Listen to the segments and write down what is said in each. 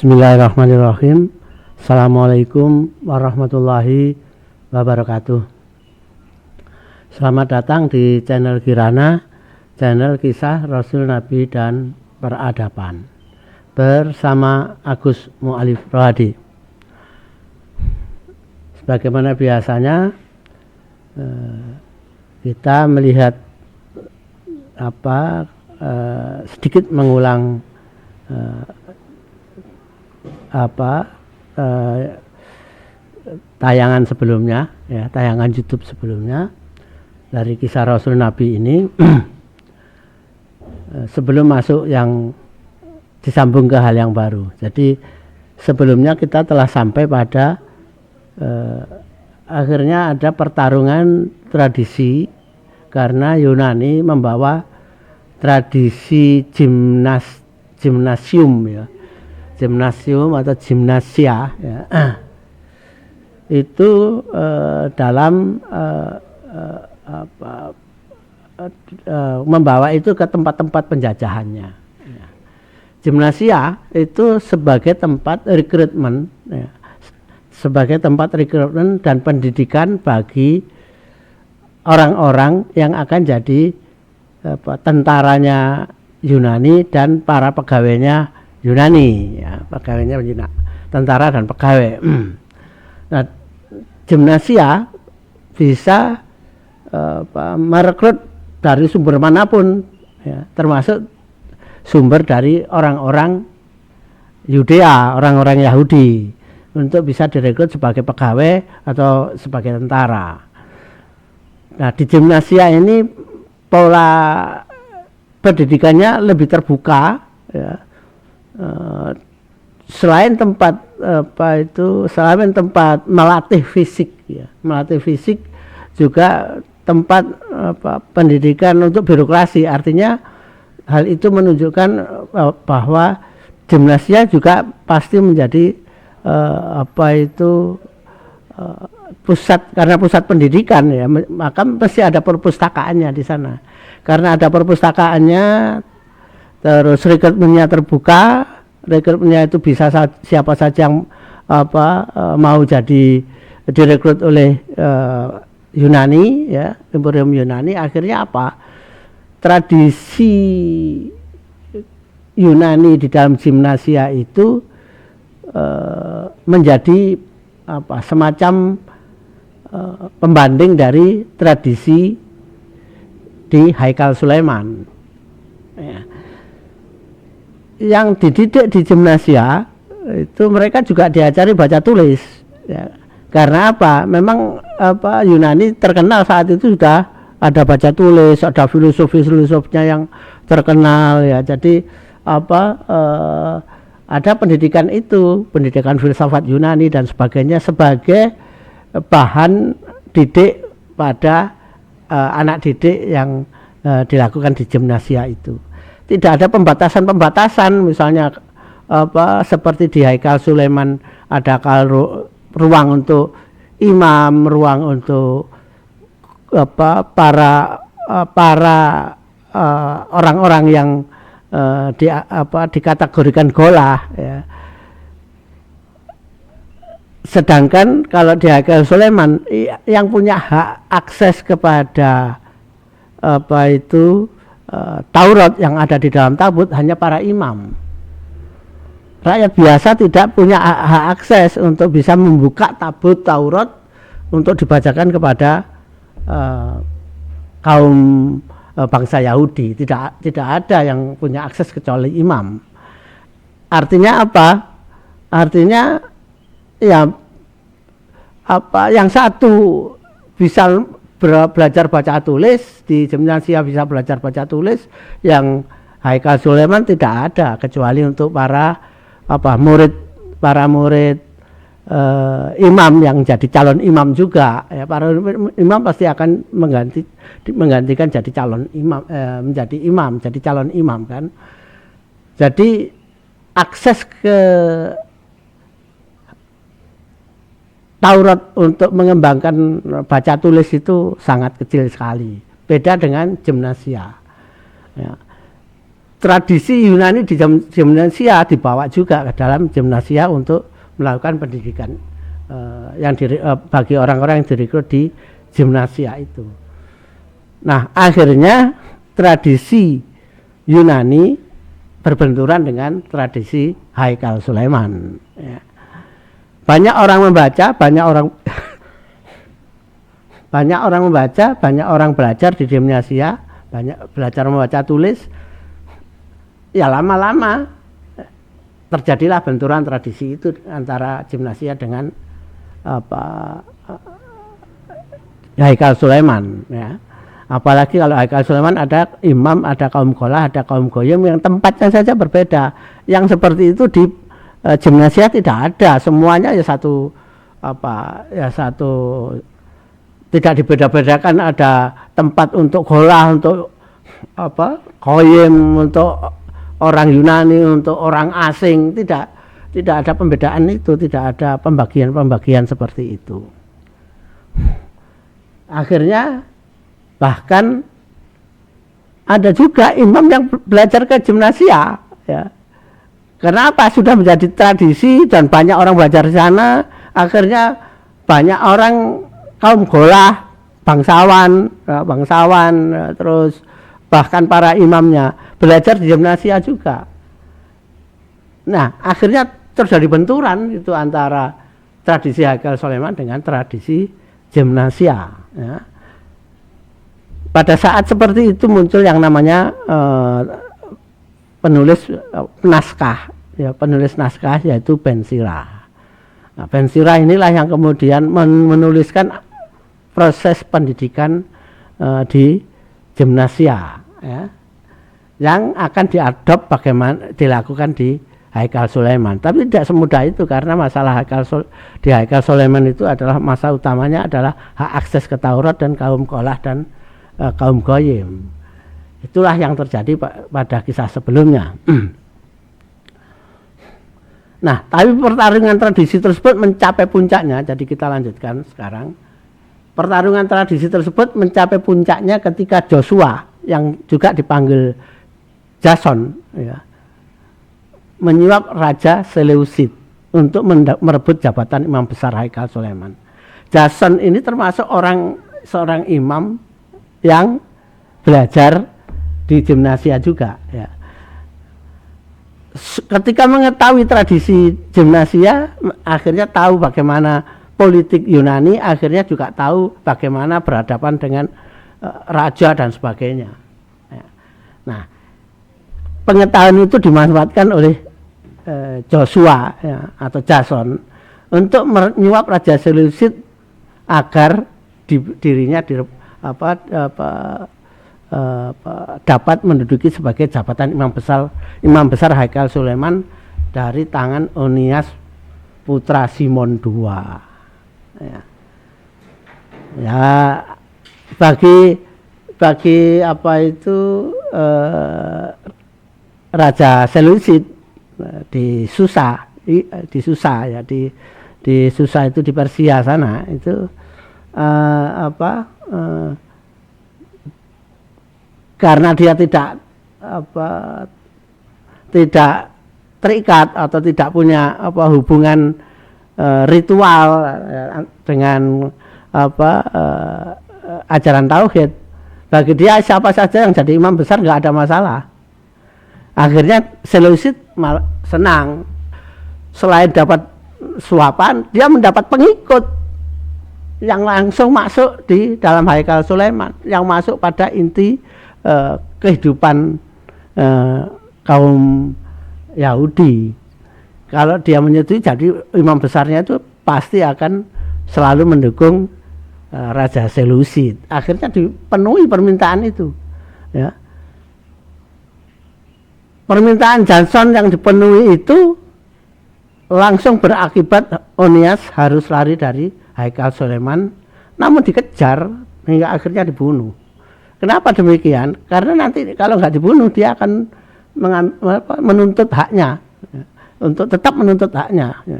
Bismillahirrahmanirrahim. Assalamualaikum warahmatullahi wabarakatuh. Selamat datang di channel Kirana, channel kisah Rasul Nabi dan peradaban, bersama Agus Mu'alif Rohadi. Sebagaimana biasanya kita melihat sedikit mengulang tayangan sebelumnya, ya, tayangan YouTube sebelumnya dari kisah Rasul Nabi ini. Sebelum masuk yang disambung ke hal yang baru. Jadi sebelumnya kita telah sampai pada akhirnya ada pertarungan tradisi karena Yunani membawa tradisi gimnasium, ya. Gimnasium atau gimnasia, ya. Itu dalam membawa itu ke tempat-tempat penjajahannya, ya. Gimnasia itu sebagai tempat rekrutmen, ya, sebagai tempat rekrutmen dan pendidikan bagi orang-orang yang akan jadi tentaranya Yunani dan para pegawainya Yunani, ya, pegawainya tentara dan pegawai. Nah, gimnasia bisa merekrut dari sumber manapun, ya, termasuk sumber dari orang-orang Yudea, orang-orang Yahudi, untuk bisa direkrut sebagai pegawai atau sebagai tentara. Nah, di gimnasia ini pola pendidikannya lebih terbuka, ya. Selain tempat selain tempat melatih fisik, ya, melatih fisik, juga tempat pendidikan untuk birokrasi. Artinya hal itu menunjukkan bahwa gimnasia juga pasti menjadi pusat, karena pusat pendidikan, ya, maka pasti ada perpustakaannya di sana. Karena ada perpustakaannya, terus rekrutmennya terbuka. Rekrutmennya itu bisa siapa saja yang mau jadi direkrut oleh Yunani, ya, Imperium Yunani. Akhirnya tradisi Yunani di dalam gimnasia itu menjadi semacam pembanding dari tradisi di Haikal Sulaiman, ya. Yang dididik di gimnasia itu mereka juga diajari baca tulis, ya. Karena memang Yunani terkenal saat itu sudah ada baca tulis, ada filosofnya yang terkenal, ya. Jadi ada pendidikan itu, pendidikan filsafat Yunani dan sebagainya sebagai bahan didik pada anak didik yang dilakukan di gimnasia itu. Tidak ada pembatasan-pembatasan, misalnya seperti di Haikal Sulaiman ada ruang untuk imam, ruang untuk para orang-orang yang dikategorikan golah, ya. Sedangkan kalau di Haikal Sulaiman yang punya hak akses kepada Taurat yang ada di dalam tabut hanya para imam. Rakyat biasa tidak punya hak akses untuk bisa membuka tabut Taurat untuk dibacakan kepada kaum bangsa Yahudi. Tidak ada yang punya akses kecuali imam. Artinya apa? Artinya, ya, yang satu bisa belajar baca tulis, di gimnasia bisa belajar baca tulis, yang Haikal Sulaiman tidak ada, kecuali untuk para murid imam yang jadi calon imam juga, ya. Para imam pasti akan menggantikan jadi calon imam, menjadi imam, jadi calon imam, kan. Jadi akses ke Taurat untuk mengembangkan baca tulis itu sangat kecil sekali. Beda dengan gimnasia, ya. tradisi Yunani di gimnasia dibawa juga ke dalam gimnasia untuk melakukan pendidikan bagi orang-orang yang direkrut di gimnasia itu. Nah, akhirnya tradisi Yunani berbenturan dengan tradisi Haikal Sulaiman. Ya. Banyak orang membaca, banyak orang membaca, banyak orang belajar di gimnasia, banyak belajar membaca tulis. Ya lama-lama terjadilah benturan tradisi itu antara gimnasia dengan Haikal Sulaiman. Ya. Apalagi kalau Haikal Sulaiman ada imam, ada kaum qolah, ada kaum goyim yang tempatnya saja berbeda. Yang seperti itu di gimnasia tidak ada, semuanya ya satu tidak dibeda-bedakan, ada tempat untuk qolah, untuk goyim, untuk orang Yunani, untuk orang asing, tidak ada pembedaan itu, tidak ada pembagian seperti itu. Akhirnya bahkan ada juga imam yang belajar ke gimnasia, ya. Kenapa? Sudah menjadi tradisi dan banyak orang belajar di sana. Akhirnya banyak orang kaum golah, bangsawan, terus bahkan para imamnya belajar di gimnasia juga. Nah, akhirnya terjadi benturan itu antara tradisi Haikal Sulaiman dengan tradisi gimnasia. Ya. Pada saat seperti itu muncul yang namanya penulis naskah yaitu Ben Sirah. Nah, Ben Sirah inilah yang kemudian menuliskan proses pendidikan di gimnasia, ya, yang akan diadop bagaimana dilakukan di Haikal Sulaiman. Tapi tidak semudah itu, karena masalah di Haikal Sulaiman itu adalah masa utamanya adalah hak akses ke Taurat dan kaum qolah dan kaum goyim. Itulah yang terjadi pada kisah sebelumnya. Nah, tapi pertarungan tradisi tersebut mencapai puncaknya. Jadi kita lanjutkan sekarang. Pertarungan tradisi tersebut mencapai puncaknya ketika Joshua yang juga dipanggil Jason, ya, menyuap Raja Seleucid untuk merebut jabatan imam besar Haikal Sulaiman. Jason ini termasuk seorang imam yang belajar di gimnasia juga, ya. Ketika mengetahui tradisi gimnasia, akhirnya tahu bagaimana politik Yunani, akhirnya juga tahu bagaimana berhadapan dengan raja dan sebagainya. Ya. Nah, pengetahuan itu dimanfaatkan oleh Joshua, ya, atau Jason untuk menyuap Raja Seleucid agar dirinya dapat menduduki sebagai jabatan imam besar Haikal Sulaiman dari tangan Onias putra Simon II. Ya, bagi Raja Seleucid di Susa ya, di Susa itu di Persia sana itu karena dia tidak terikat atau tidak punya hubungan ritual dengan ajaran tauhid, bagi dia siapa saja yang jadi imam besar nggak ada masalah. Akhirnya Seleucid senang, selain dapat suapan, dia mendapat pengikut yang langsung masuk di dalam Haikal Sulaiman, yang masuk pada inti kehidupan kaum Yahudi. Kalau dia menyetujui jadi imam besarnya itu pasti akan selalu mendukung Raja Seleucid. Akhirnya dipenuhi permintaan itu, ya. Permintaan Jason yang dipenuhi itu langsung berakibat Onias harus lari dari Haikal Sulaiman, namun dikejar hingga akhirnya dibunuh. Kenapa demikian? Karena nanti kalau nggak dibunuh dia akan menuntut haknya, ya, untuk tetap menuntut haknya, ya.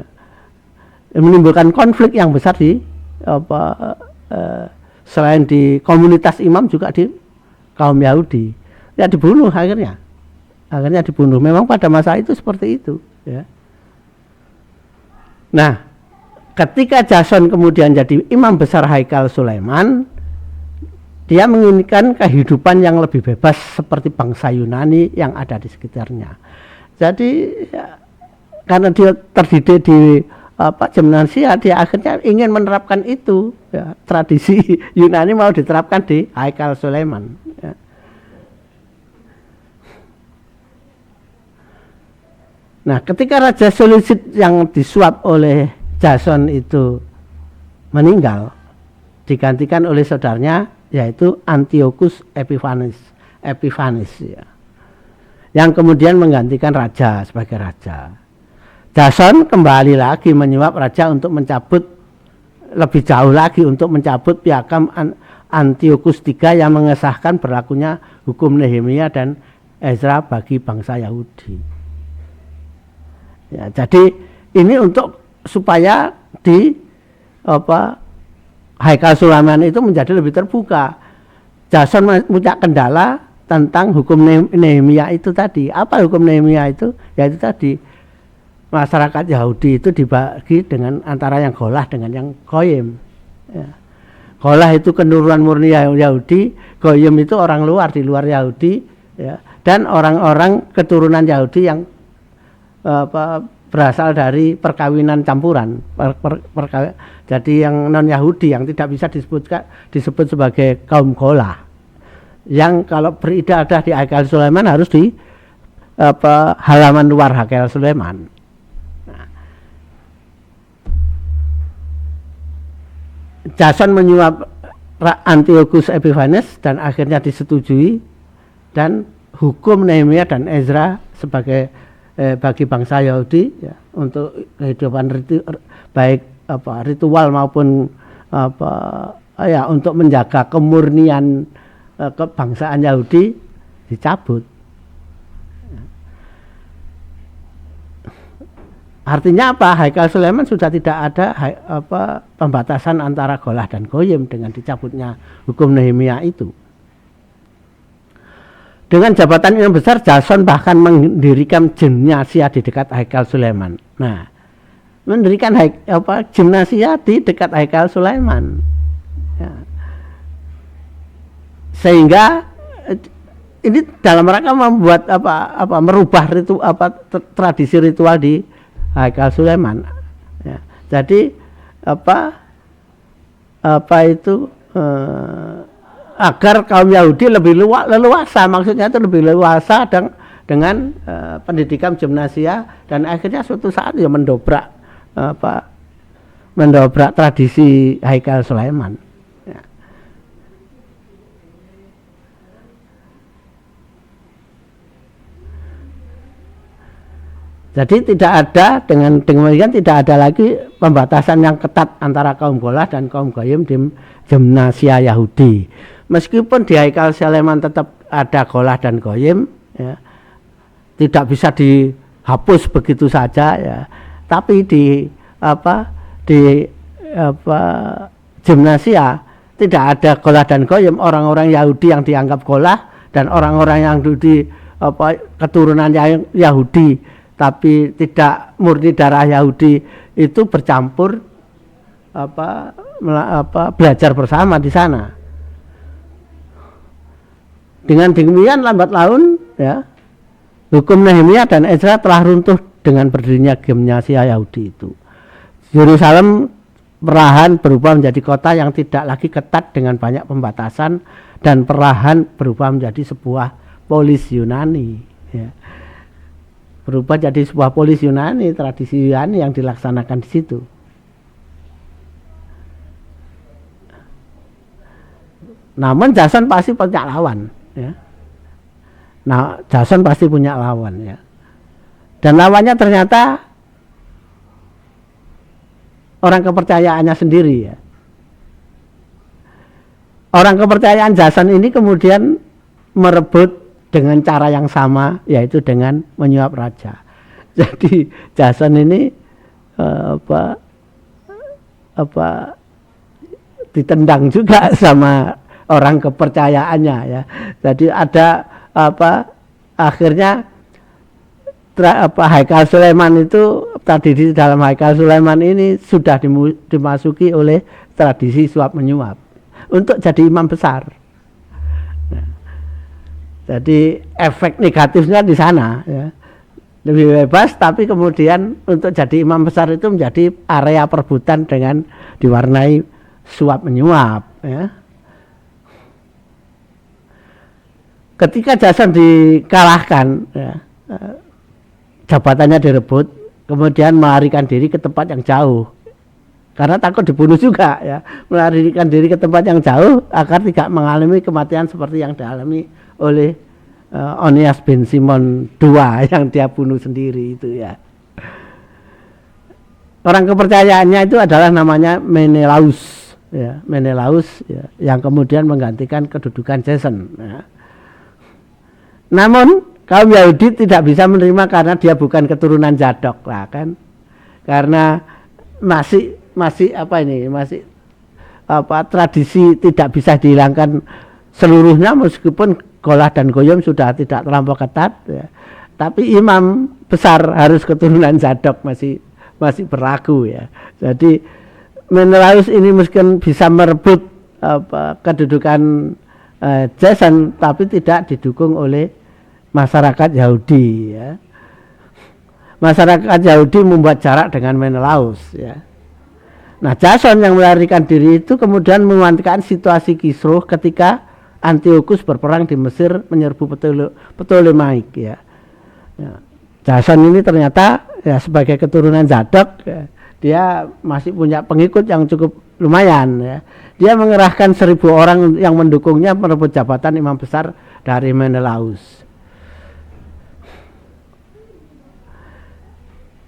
Menimbulkan konflik yang besar di selain di komunitas imam juga di kaum Yahudi. Ya dibunuh akhirnya. akhirnya dibunuh. Memang pada masa itu seperti itu, ya. Nah, ketika Jason kemudian jadi imam besar Haikal Sulaiman, dia menginginkan kehidupan yang lebih bebas seperti bangsa Yunani yang ada di sekitarnya. Jadi ya, karena dia terdidik di Gimnasia, dia akhirnya ingin menerapkan itu, ya, tradisi Yunani mau diterapkan di Haikal Sulaiman, ya. Nah, ketika Raja Seleucid yang disuap oleh Jason itu meninggal, digantikan oleh saudaranya yaitu Antiochus Epiphanes, ya, yang kemudian menggantikan raja sebagai raja. Jason kembali lagi menyuap raja untuk mencabut lebih jauh lagi, untuk mencabut piagam Antiochus III yang mengesahkan berlakunya hukum Nehemia dan Ezra bagi bangsa Yahudi. Ya, jadi ini untuk supaya di Haikal Sulaiman itu menjadi lebih terbuka. Jason punya kendala tentang hukum Nehemia itu tadi. Apa hukum Nehemia itu? Yaitu tadi masyarakat Yahudi itu dibagi dengan antara yang Golah dengan yang Goyim. Ya. Golah itu keturunan murni Yahudi, Goyim itu orang luar di luar Yahudi, ya, dan orang-orang keturunan Yahudi yang berasal dari perkawinan campuran, jadi yang non Yahudi yang tidak bisa disebut sebagai kaum Golah, yang kalau beribadah di Haikal Sulaiman harus di halaman luar Haikal Sulaiman. Nah, Jason menyuap Antiochus Epiphanes dan akhirnya disetujui, dan hukum Nehemia dan Ezra sebagai bagi bangsa Yahudi, ya, untuk kehidupan baik ritual maupun untuk menjaga kemurnian kebangsaan Yahudi dicabut. Artinya apa? Haikal Sulaiman sudah tidak ada pembatasan antara Golah dan Goyim dengan dicabutnya hukum Nehemia itu. Dengan jabatan yang besar, Jason bahkan mendirikan gimnasia di dekat Haikal Sulaiman. Nah, mendirikan gimnasia di dekat Haikal Sulaiman, ya. Sehingga ini dalam rangka membuat merubah tradisi ritual di Haikal Sulaiman, ya. Jadi agar kaum Yahudi lebih leluasa, maksudnya itu lebih leluasa dengan pendidikan gimnasia, dan akhirnya suatu saat ya mendobrak tradisi Haikal Sulaiman, ya. Jadi tidak ada dengan demikian tidak ada lagi pembatasan yang ketat antara kaum Golah dan kaum Goyim di gimnasia Yahudi. Meskipun di Haikal Sulaiman tetap ada Golah dan Goyim, ya, tidak bisa dihapus begitu saja, ya. Tapi di gimnasia tidak ada Golah dan Goyim. Orang-orang Yahudi yang dianggap Golah dan orang-orang yang di keturunan Yahudi tapi tidak murni darah Yahudi itu bercampur belajar bersama di sana. Dengan demikian lambat laun, ya, hukum Nehemia dan Ezra telah runtuh dengan berdirinya gimnasia Yahudi itu. Yerusalem perlahan berubah menjadi kota yang tidak lagi ketat dengan banyak pembatasan, dan perlahan berubah menjadi sebuah polis Yunani, ya. Berubah jadi sebuah polis Yunani, tradisi Yunani yang dilaksanakan di situ. Namun Jason pasti punya lawan, ya. Nah, Jason pasti punya lawan, ya. Dan lawannya ternyata orang kepercayaannya sendiri, ya. Orang kepercayaan Jason ini kemudian merebut dengan cara yang sama, yaitu dengan menyuap raja. Jadi Jason ini ditendang juga sama orang kepercayaannya, ya. Jadi ada akhirnya Haikal Sulaiman itu tadi di dalam Haikal Sulaiman ini sudah dimasuki oleh tradisi suap menyuap untuk jadi imam besar. Nah, jadi efek negatifnya di sana ya. Lebih bebas, tapi kemudian untuk jadi imam besar itu menjadi area perebutan dengan diwarnai suap menyuap ya. Ketika Jason dikalahkan ya, jabatannya direbut, kemudian melarikan diri ke tempat yang jauh karena takut dibunuh juga ya, melarikan diri ke tempat yang jauh agar tidak mengalami kematian seperti yang dialami oleh Onias bin Simon II yang dia bunuh sendiri itu ya. Orang kepercayaannya itu adalah namanya Menelaus ya, Menelaus ya, yang kemudian menggantikan kedudukan Jason ya. Namun kaum Yahudi tidak bisa menerima karena dia bukan keturunan Zadok lah kan, karena masih tradisi tidak bisa dihilangkan seluruhnya meskipun Golah dan Goyim sudah tidak terlampau ketat ya. Tapi imam besar harus keturunan Zadok masih berlaku ya. Jadi Menelaus ini mungkin bisa merebut kedudukan Jason, tapi tidak didukung oleh masyarakat Yahudi ya. Masyarakat Yahudi membuat jarak dengan Menelaus ya. Nah, Jason yang melarikan diri itu kemudian memanfaatkan situasi kisruh ketika Antiochus berperang di Mesir menyerbu Ptolemaik ya. Jason ini ternyata ya sebagai keturunan Zadok ya, dia masih punya pengikut yang cukup lumayan ya. Dia mengerahkan 1.000 orang yang mendukungnya merebut jabatan imam besar dari Menelaus.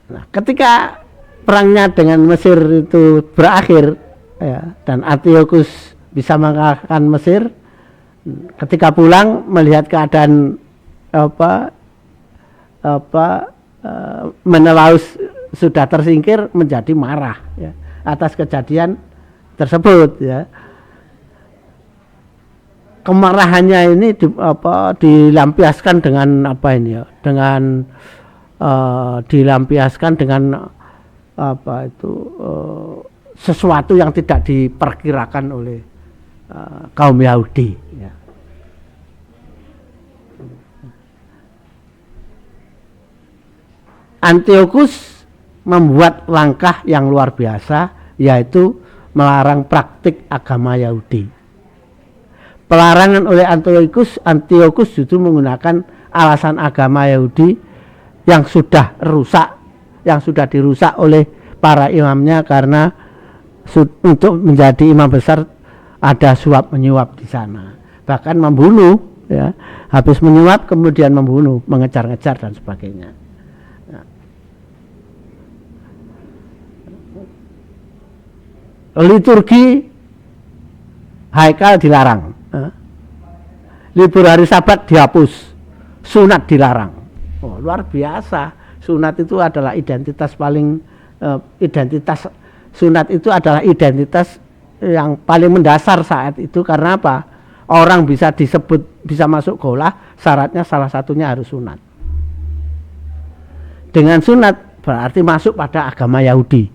Nah, ketika perangnya dengan Mesir itu berakhir ya, dan Antiochus bisa mengalahkan Mesir, ketika pulang melihat keadaan Menelaus sudah tersingkir, menjadi marah ya, atas kejadian tersebut ya. Kemarahannya ini dilampiaskan dengan dilampiaskan dengan sesuatu yang tidak diperkirakan oleh kaum Yahudi ya. Antiochus membuat langkah yang luar biasa, yaitu melarang praktik agama Yahudi. Pelarangan oleh Antiochus justru menggunakan alasan agama Yahudi yang sudah rusak, yang sudah dirusak oleh para imamnya, karena untuk menjadi imam besar ada suap menyuap di sana, bahkan membunuh ya, habis menyuap kemudian membunuh, mengejar-ngejar dan sebagainya. Liturgi Haikal dilarang, libur hari Sabat dihapus, sunat dilarang. Oh, luar biasa. Sunat itu adalah identitas sunat itu adalah identitas yang paling mendasar saat itu. Karena apa? Orang bisa bisa masuk golah, syaratnya salah satunya harus sunat. Dengan sunat berarti masuk pada agama Yahudi.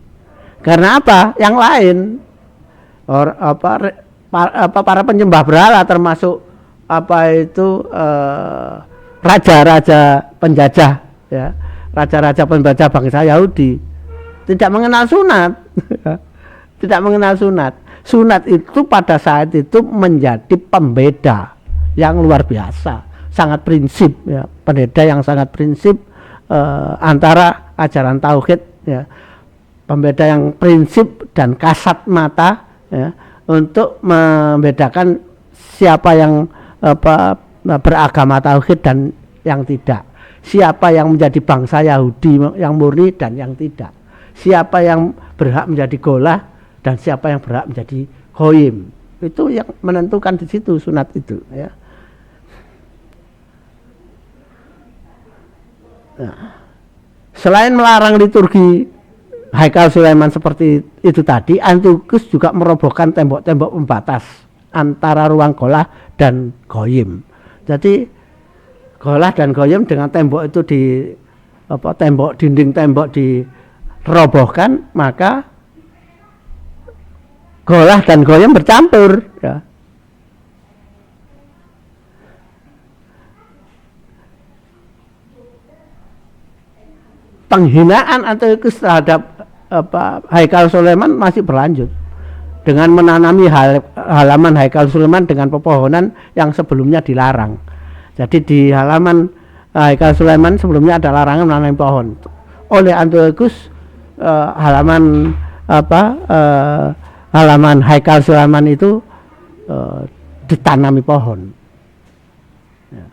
Karena apa? Yang lain para penyembah berhala, termasuk raja-raja penjajah ya, raja-raja penjajah bangsa Yahudi tidak mengenal sunat. Tidak mengenal sunat. Sunat itu pada saat itu menjadi pembeda yang luar biasa, sangat prinsip ya, pembeda yang sangat prinsip antara ajaran tauhid ya, pembeda yang prinsip dan kasat mata ya, untuk membedakan siapa yang beragama tauhid dan yang tidak, siapa yang menjadi bangsa Yahudi yang murni dan yang tidak, siapa yang berhak menjadi golah dan siapa yang berhak menjadi goyim. Itu yang menentukan di situ sunat itu ya. Nah, selain melarang liturgi Haikal Sulaiman seperti itu tadi, Antiochus juga merobohkan tembok-tembok pembatas antara ruang golah dan goyim. Jadi golah dan goyim dengan tembok itu dinding tembok dirobohkan, maka golah dan goyem bercampur, ya. Penghinaan Antiochus terhadap Haikal Sulaiman masih berlanjut dengan menanami halaman Haikal Sulaiman dengan pepohonan yang sebelumnya dilarang. Jadi di halaman Haikal Sulaiman sebelumnya ada larangan menanami pohon. Oleh Antiochus halaman Haikal Sulaiman itu ditanami pohon. Ya.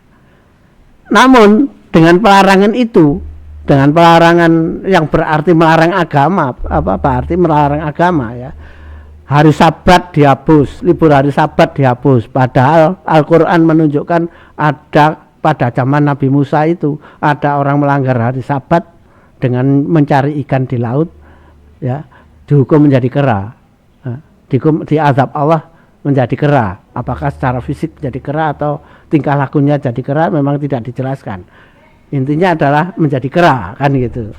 Namun dengan pelarangan itu, dengan pelarangan yang berarti melarang agama, berarti melarang agama, ya. Hari Sabat dihapus, libur hari Sabat dihapus. Padahal Al-Quran menunjukkan ada pada zaman Nabi Musa itu ada orang melanggar hari Sabat dengan mencari ikan di laut, ya, dihukum menjadi kera, diazab Allah menjadi kera. Apakah secara fisik menjadi kera atau tingkah lakunya jadi kera memang tidak dijelaskan. Intinya adalah menjadi kera, kan gitu.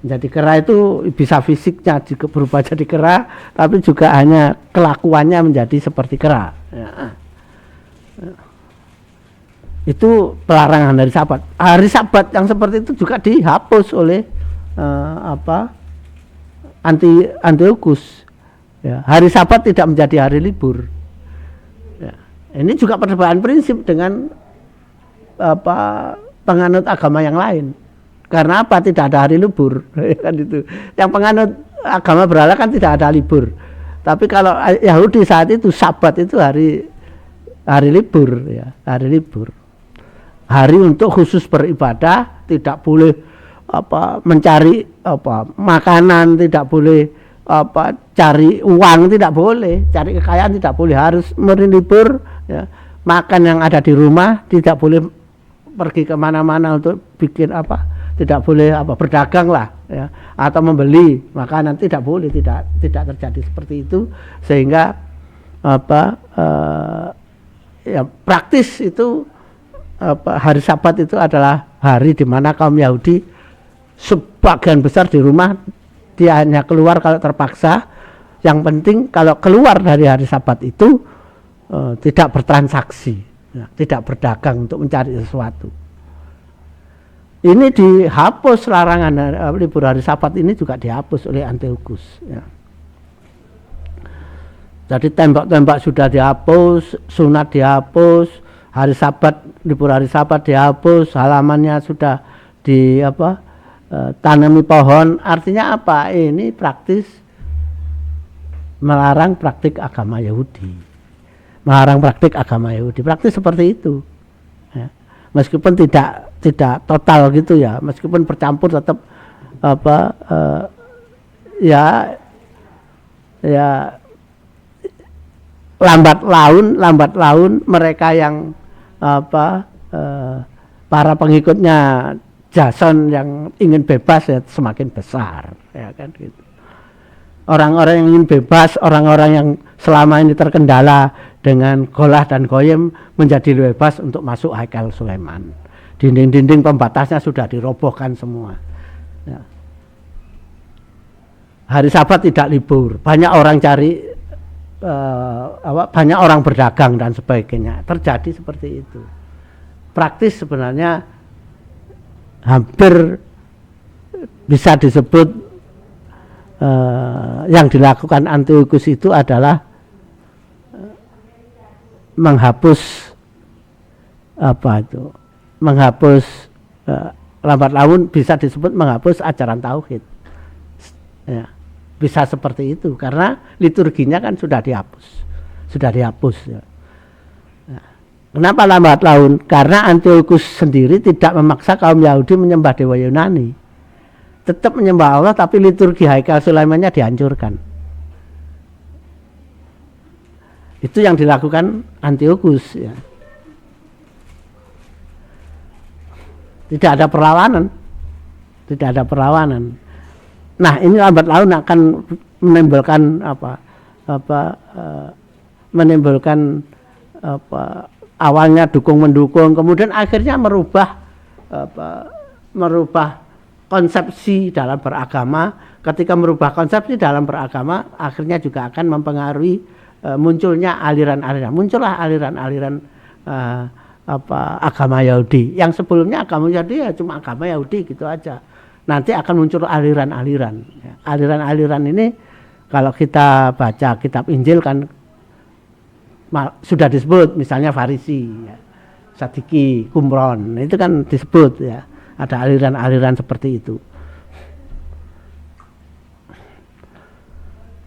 Menjadi kera itu bisa fisiknya berubah jadi kera, tapi juga hanya kelakuannya menjadi seperti kera, ya. Itu pelarangan dari Sabat. Hari Sabat yang seperti itu juga dihapus oleh Antiochus, ya. Hari Sabat tidak menjadi hari libur, ya. Ini juga perbedaan prinsip dengan penganut agama yang lain. Karena apa? Tidak ada hari libur, kan itu. Yang penganut agama berhala kan tidak ada libur. Tapi kalau Yahudi saat itu Sabat itu hari libur, ya, hari libur. Hari untuk khusus beribadah, tidak boleh mencari makanan, tidak boleh cari uang, tidak boleh, cari kekayaan tidak boleh, harus libur, ya. Makan yang ada di rumah, tidak boleh pergi kemana-mana untuk bikin tidak boleh berdagang lah, ya, atau membeli makanan, tidak boleh, tidak terjadi seperti itu. Sehingga ya praktis itu hari Sabat itu adalah hari di mana kaum Yahudi sebagian besar di rumah, dia hanya keluar kalau terpaksa. Yang penting kalau keluar dari hari Sabat itu tidak bertransaksi, ya, tidak berdagang untuk mencari sesuatu. Ini dihapus, larangan libur hari Sabat ini juga dihapus oleh Antiochus, ya. Jadi tembok-tembok sudah dihapus, sunat dihapus, hari Sabat, libur hari Sabat dihapus, halamannya sudah tanami pohon. Artinya apa? Ini praktis melarang praktik agama Yahudi. Melarang praktik agama Yahudi. Praktis seperti itu, ya. Meskipun tidak total gitu, ya, meskipun bercampur tetap ya lambat laun mereka yang para pengikutnya Jason yang ingin bebas, ya, semakin besar, ya kan gitu. Orang-orang yang ingin bebas, orang-orang yang selama ini terkendala dengan golah dan goyem menjadi bebas untuk masuk Haikal Sulaiman. Dinding-dinding pembatasnya sudah dirobohkan semua, ya. Hari Sabat tidak libur, banyak orang cari banyak orang berdagang dan sebagainya. Terjadi seperti itu. Praktis sebenarnya hampir bisa disebut yang dilakukan Antiochus itu adalah menghapus lambat laun bisa disebut menghapus ajaran tauhid, ya. Bisa seperti itu karena liturginya kan sudah dihapus, ya. Nah, kenapa lambat laun? Karena Antiochus sendiri tidak memaksa kaum Yahudi menyembah dewa Yunani, tetap menyembah Allah, tapi liturgi Haikal Sulaimannya dihancurkan. Itu yang dilakukan Antiochus, ya. Tidak ada perlawanan. Nah, ini lambat laun akan menimbulkan awalnya dukung mendukung, kemudian akhirnya merubah konsepsi dalam beragama. Ketika merubah konsepsi dalam beragama, akhirnya juga akan mempengaruhi munculnya muncullah aliran-aliran agama Yahudi. Yang sebelumnya agama Yahudi ya cuma agama Yahudi gitu aja. Nanti akan muncul aliran-aliran. Aliran-aliran ini kalau kita baca kitab Injil kan sudah disebut, misalnya Farisi, ya, Sadiki, Qumron, itu kan disebut ya. Ada aliran-aliran seperti itu.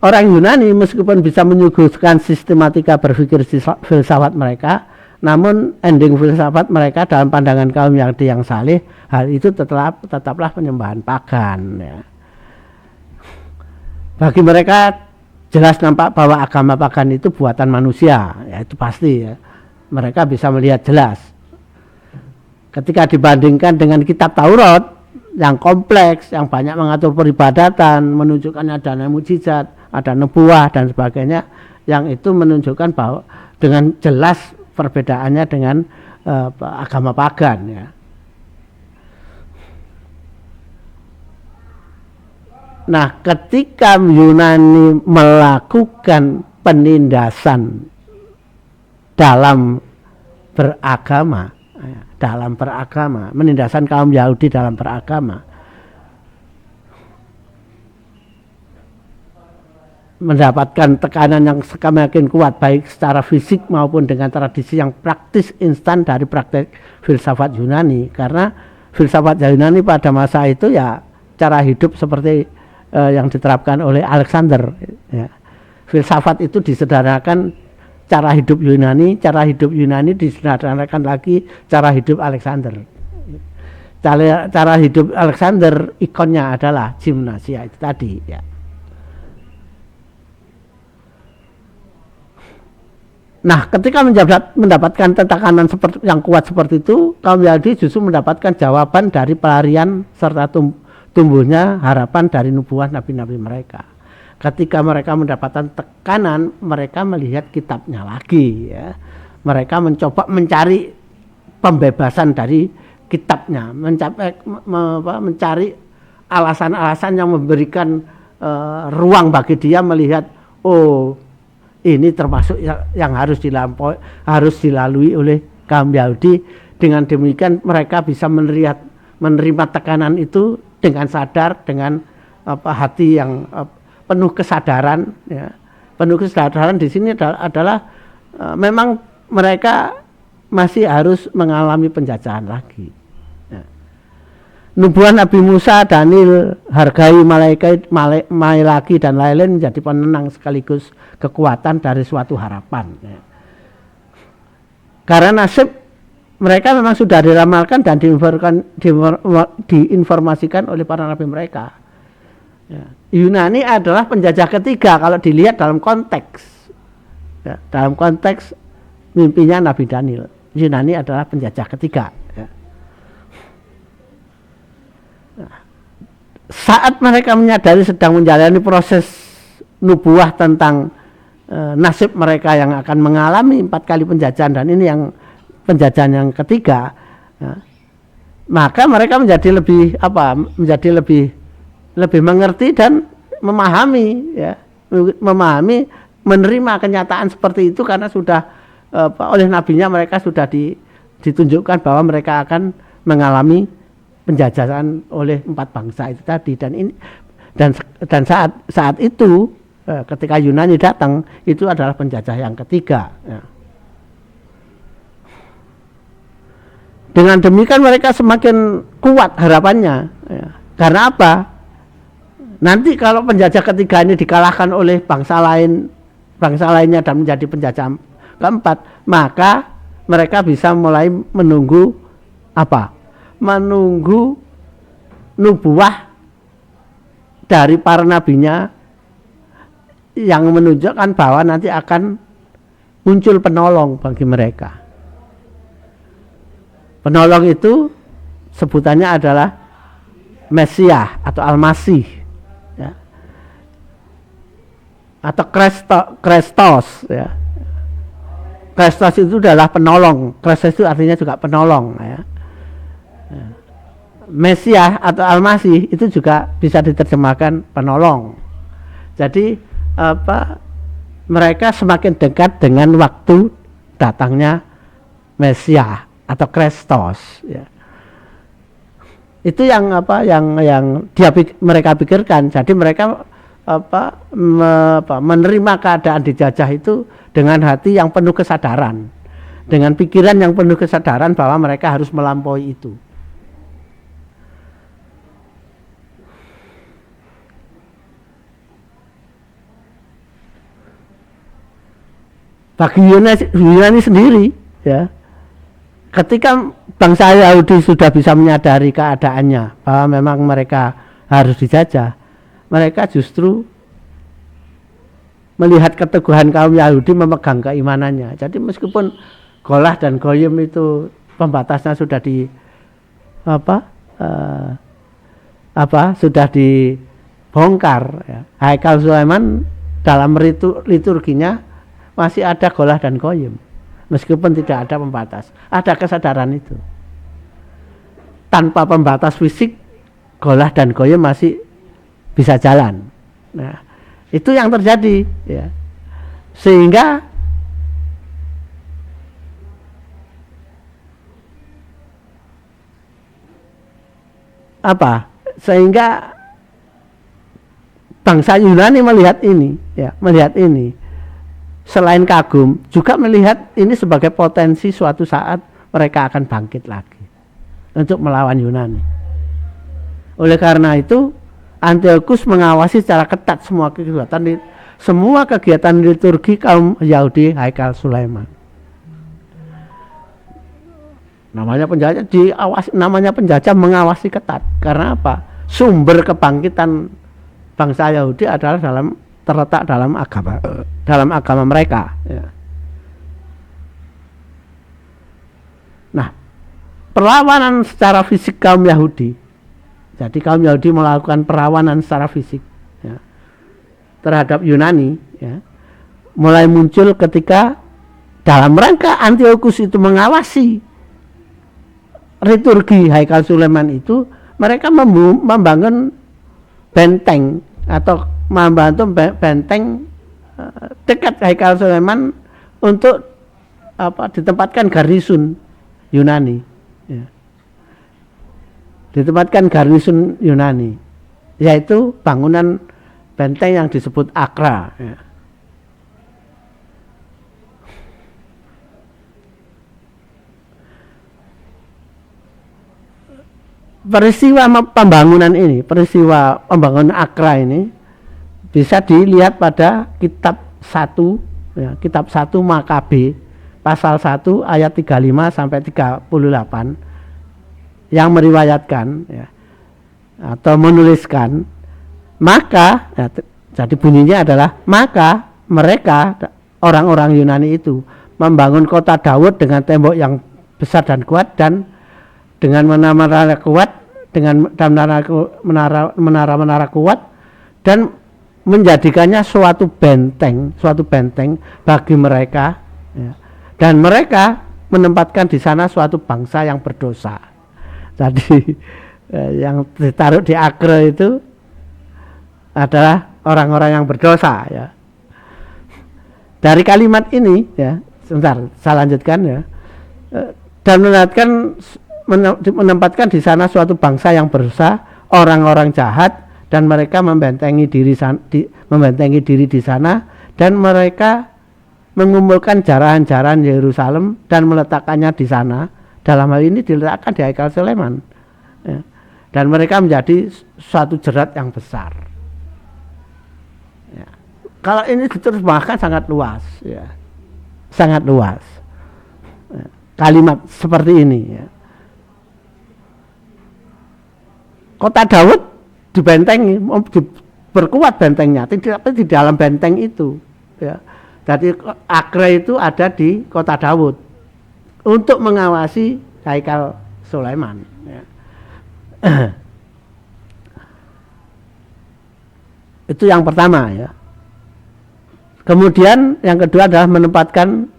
Orang Yunani meskipun bisa menyuguhkan sistematika berpikir filsafat mereka, namun ending filsafat mereka dalam pandangan kaum Yahudi yang saleh, hal itu tetaplah penyembahan pagan. Ya. Bagi mereka jelas nampak bahwa agama pagan itu buatan manusia, ya itu pasti ya. Mereka bisa melihat jelas. Ketika dibandingkan dengan kitab Taurat yang kompleks, yang banyak mengatur peribadatan, menunjukkan adanya mukjizat, ada nubuah dan sebagainya, yang itu menunjukkan bahwa dengan jelas perbedaannya dengan agama pagan ya. Nah, ketika Yunani melakukan penindasan dalam beragama, menindasan kaum Yahudi dalam beragama, mendapatkan tekanan yang semakin kuat baik secara fisik maupun dengan tradisi yang praktis instan dari praktek filsafat Yunani. Karena filsafat Yunani pada masa itu ya cara hidup seperti yang diterapkan oleh Alexander ya. Filsafat itu disederhanakan cara hidup Yunani disederhanakan lagi cara hidup Alexander. Cara hidup Alexander ikonnya adalah gimnasia itu tadi ya. Nah, ketika mendapatkan tekanan yang kuat seperti itu, kaum Yahudi justru mendapatkan jawaban dari pelarian serta tumbuhnya harapan dari nubuah nabi-nabi mereka. Ketika mereka mendapatkan tekanan, mereka melihat kitabnya lagi ya. Mereka mencoba mencari pembebasan dari kitabnya, mencari alasan-alasan yang memberikan ruang bagi dia melihat, oh ini termasuk yang harus dilalui oleh kaum Yahudi. Dengan demikian mereka bisa menerima tekanan itu dengan sadar, dengan hati yang penuh kesadaran. Ya. Penuh kesadaran di sini adalah memang mereka masih harus mengalami penjajahan lagi. Nubuah Nabi Musa, Daniel, Hargai, Malaki dan lain-lain menjadi penenang sekaligus kekuatan dari suatu harapan. Ya. Karena nasib mereka memang sudah diramalkan dan diinformasikan oleh para nabi mereka. Ya. Yunani adalah penjajah ketiga kalau dilihat dalam konteks. Ya, dalam konteks mimpinya Nabi Daniel. Yunani adalah penjajah ketiga. Saat mereka menyadari sedang menjalani proses nubuah tentang nasib mereka yang akan mengalami 4 kali penjajahan, dan ini yang penjajahan yang ketiga, maka mereka menjadi lebih mengerti dan memahami ya, menerima kenyataan seperti itu karena sudah oleh nabinya mereka sudah ditunjukkan bahwa mereka akan mengalami penjajahan oleh 4 bangsa itu tadi. Dan saat itu ketika Yunani datang, itu adalah penjajah yang ketiga ya. Dengan demikian mereka semakin kuat harapannya ya. Karena apa? Nanti kalau penjajah ketiga ini dikalahkan oleh bangsa lainnya dan menjadi penjajah keempat, maka mereka bisa mulai menunggu nubuah dari para nabinya yang menunjukkan bahwa nanti akan muncul penolong bagi mereka. Penolong itu sebutannya adalah Mesias atau Al-Masih ya. Atau Kristos ya. Kristos itu adalah penolong. Kristos itu artinya juga penolong ya. Mesias atau Al-Masih itu juga bisa diterjemahkan penolong. Jadi mereka semakin dekat dengan waktu datangnya Mesias atau Kristus, ya. Itu yang mereka pikirkan. Jadi mereka menerima keadaan dijajah itu dengan hati yang penuh kesadaran, dengan pikiran yang penuh kesadaran bahwa mereka harus melampaui itu. Bagi Yunani sendiri, ya, ketika bangsa Yahudi sudah bisa menyadari keadaannya bahwa memang mereka harus dijajah, mereka justru melihat keteguhan kaum Yahudi memegang keimanannya. Jadi meskipun Golah dan Goyim itu pembatasnya sudah sudah dibongkar, ya. Haikal Sulaiman dalam liturginya masih ada Golah dan Goyim, meskipun tidak ada pembatas. Ada kesadaran itu. Tanpa pembatas fisik, Golah dan Goyim masih bisa jalan. Nah, itu yang terjadi, ya. Sehingga Sehingga bangsa Yunani melihat ini, ya, selain kagum, juga melihat ini sebagai potensi suatu saat mereka akan bangkit lagi untuk melawan Yunani. Oleh karena itu, Antiochus mengawasi secara ketat semua kegiatan liturgi kaum Yahudi Haikal Sulaiman. Namanya penjajah mengawasi ketat. Karena apa? Sumber kebangkitan bangsa Yahudi adalah terletak dalam agama mereka, ya. Nah, perlawanan secara fisik kaum Yahudi. Jadi kaum Yahudi melakukan perlawanan secara fisik, ya, terhadap Yunani, ya, mulai muncul ketika dalam rangka Antiochus itu mengawasi liturgi Haikal Sulaiman itu, mereka membangun benteng atau membantu benteng dekat Haikal Sulaiman untuk ditempatkan garnisun Yunani, ya. Ditempatkan garnisun Yunani, yaitu bangunan benteng yang disebut Akra, ya. Peristiwa pembangunan Akra ini bisa dilihat pada kitab 1, ya, kitab 1 Makabe pasal 1 ayat 35 sampai 38 yang meriwayatkan, ya, atau menuliskan, maka, ya, jadi bunyinya adalah, maka mereka orang-orang Yunani itu membangun kota Daud dengan tembok yang besar dan kuat, dan dengan menara-menara kuat, menara-menara kuat, dan menjadikannya suatu benteng bagi mereka, ya. Dan mereka menempatkan di sana suatu bangsa yang berdosa. Jadi yang ditaruh di Akra itu adalah orang-orang yang berdosa, ya. Dari kalimat ini, ya, sebentar saya lanjutkan, ya, dan menempatkan di sana suatu bangsa yang berdosa, orang-orang jahat, dan mereka membentengi diri di sana, dan mereka mengumpulkan jarahan-jarahan Yerusalem dan meletakkannya di sana. Dalam hal ini diletakkan di Haikal Sulaiman, ya. Dan mereka menjadi suatu jerat yang besar, ya. Kalau ini diterjemahkan sangat luas, ya, sangat luas, ya. Kalimat seperti ini, ya. Kota Daud dibentengi, berkuat bentengnya, tapi di dalam benteng itu, ya. Jadi Akra itu ada di Kota Daud untuk mengawasi Haikal Sulaiman, ya. Itu yang pertama, ya. Kemudian yang kedua adalah menempatkan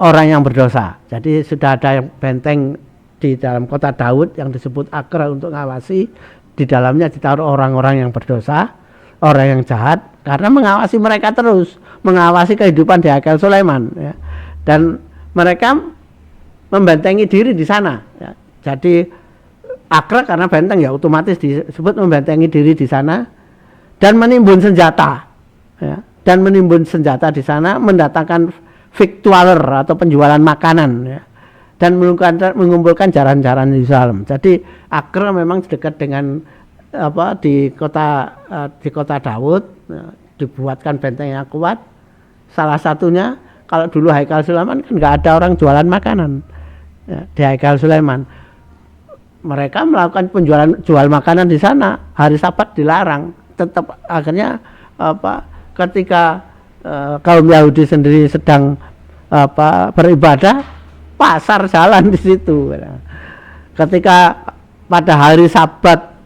orang yang berdosa. Jadi sudah ada yang benteng di dalam kota Daud yang disebut Akra untuk ngawasi, di dalamnya ditaruh orang-orang yang berdosa, orang yang jahat, karena mengawasi mereka terus, mengawasi kehidupan di Haikal Sulaiman, ya. Dan mereka membentengi diri di sana, ya. Jadi Akra karena benteng ya otomatis disebut membentengi diri di sana dan menimbun senjata, ya. Dan menimbun senjata di sana, mendatangkan victualler atau penjualan makanan, ya. Dan mengumpulkan jaran-jaran Yerusalem. Jadi Akra memang dekat dengan di kota Daud, ya, dibuatkan benteng yang kuat. Salah satunya kalau dulu Haikal Sulaiman kan nggak ada orang jualan makanan, ya, di Haikal Sulaiman. Mereka melakukan jual makanan di sana. Hari Sabat dilarang. Tetap akhirnya ketika kaum Yahudi sendiri sedang beribadah, pasar jalan di situ. Ketika pada hari Sabat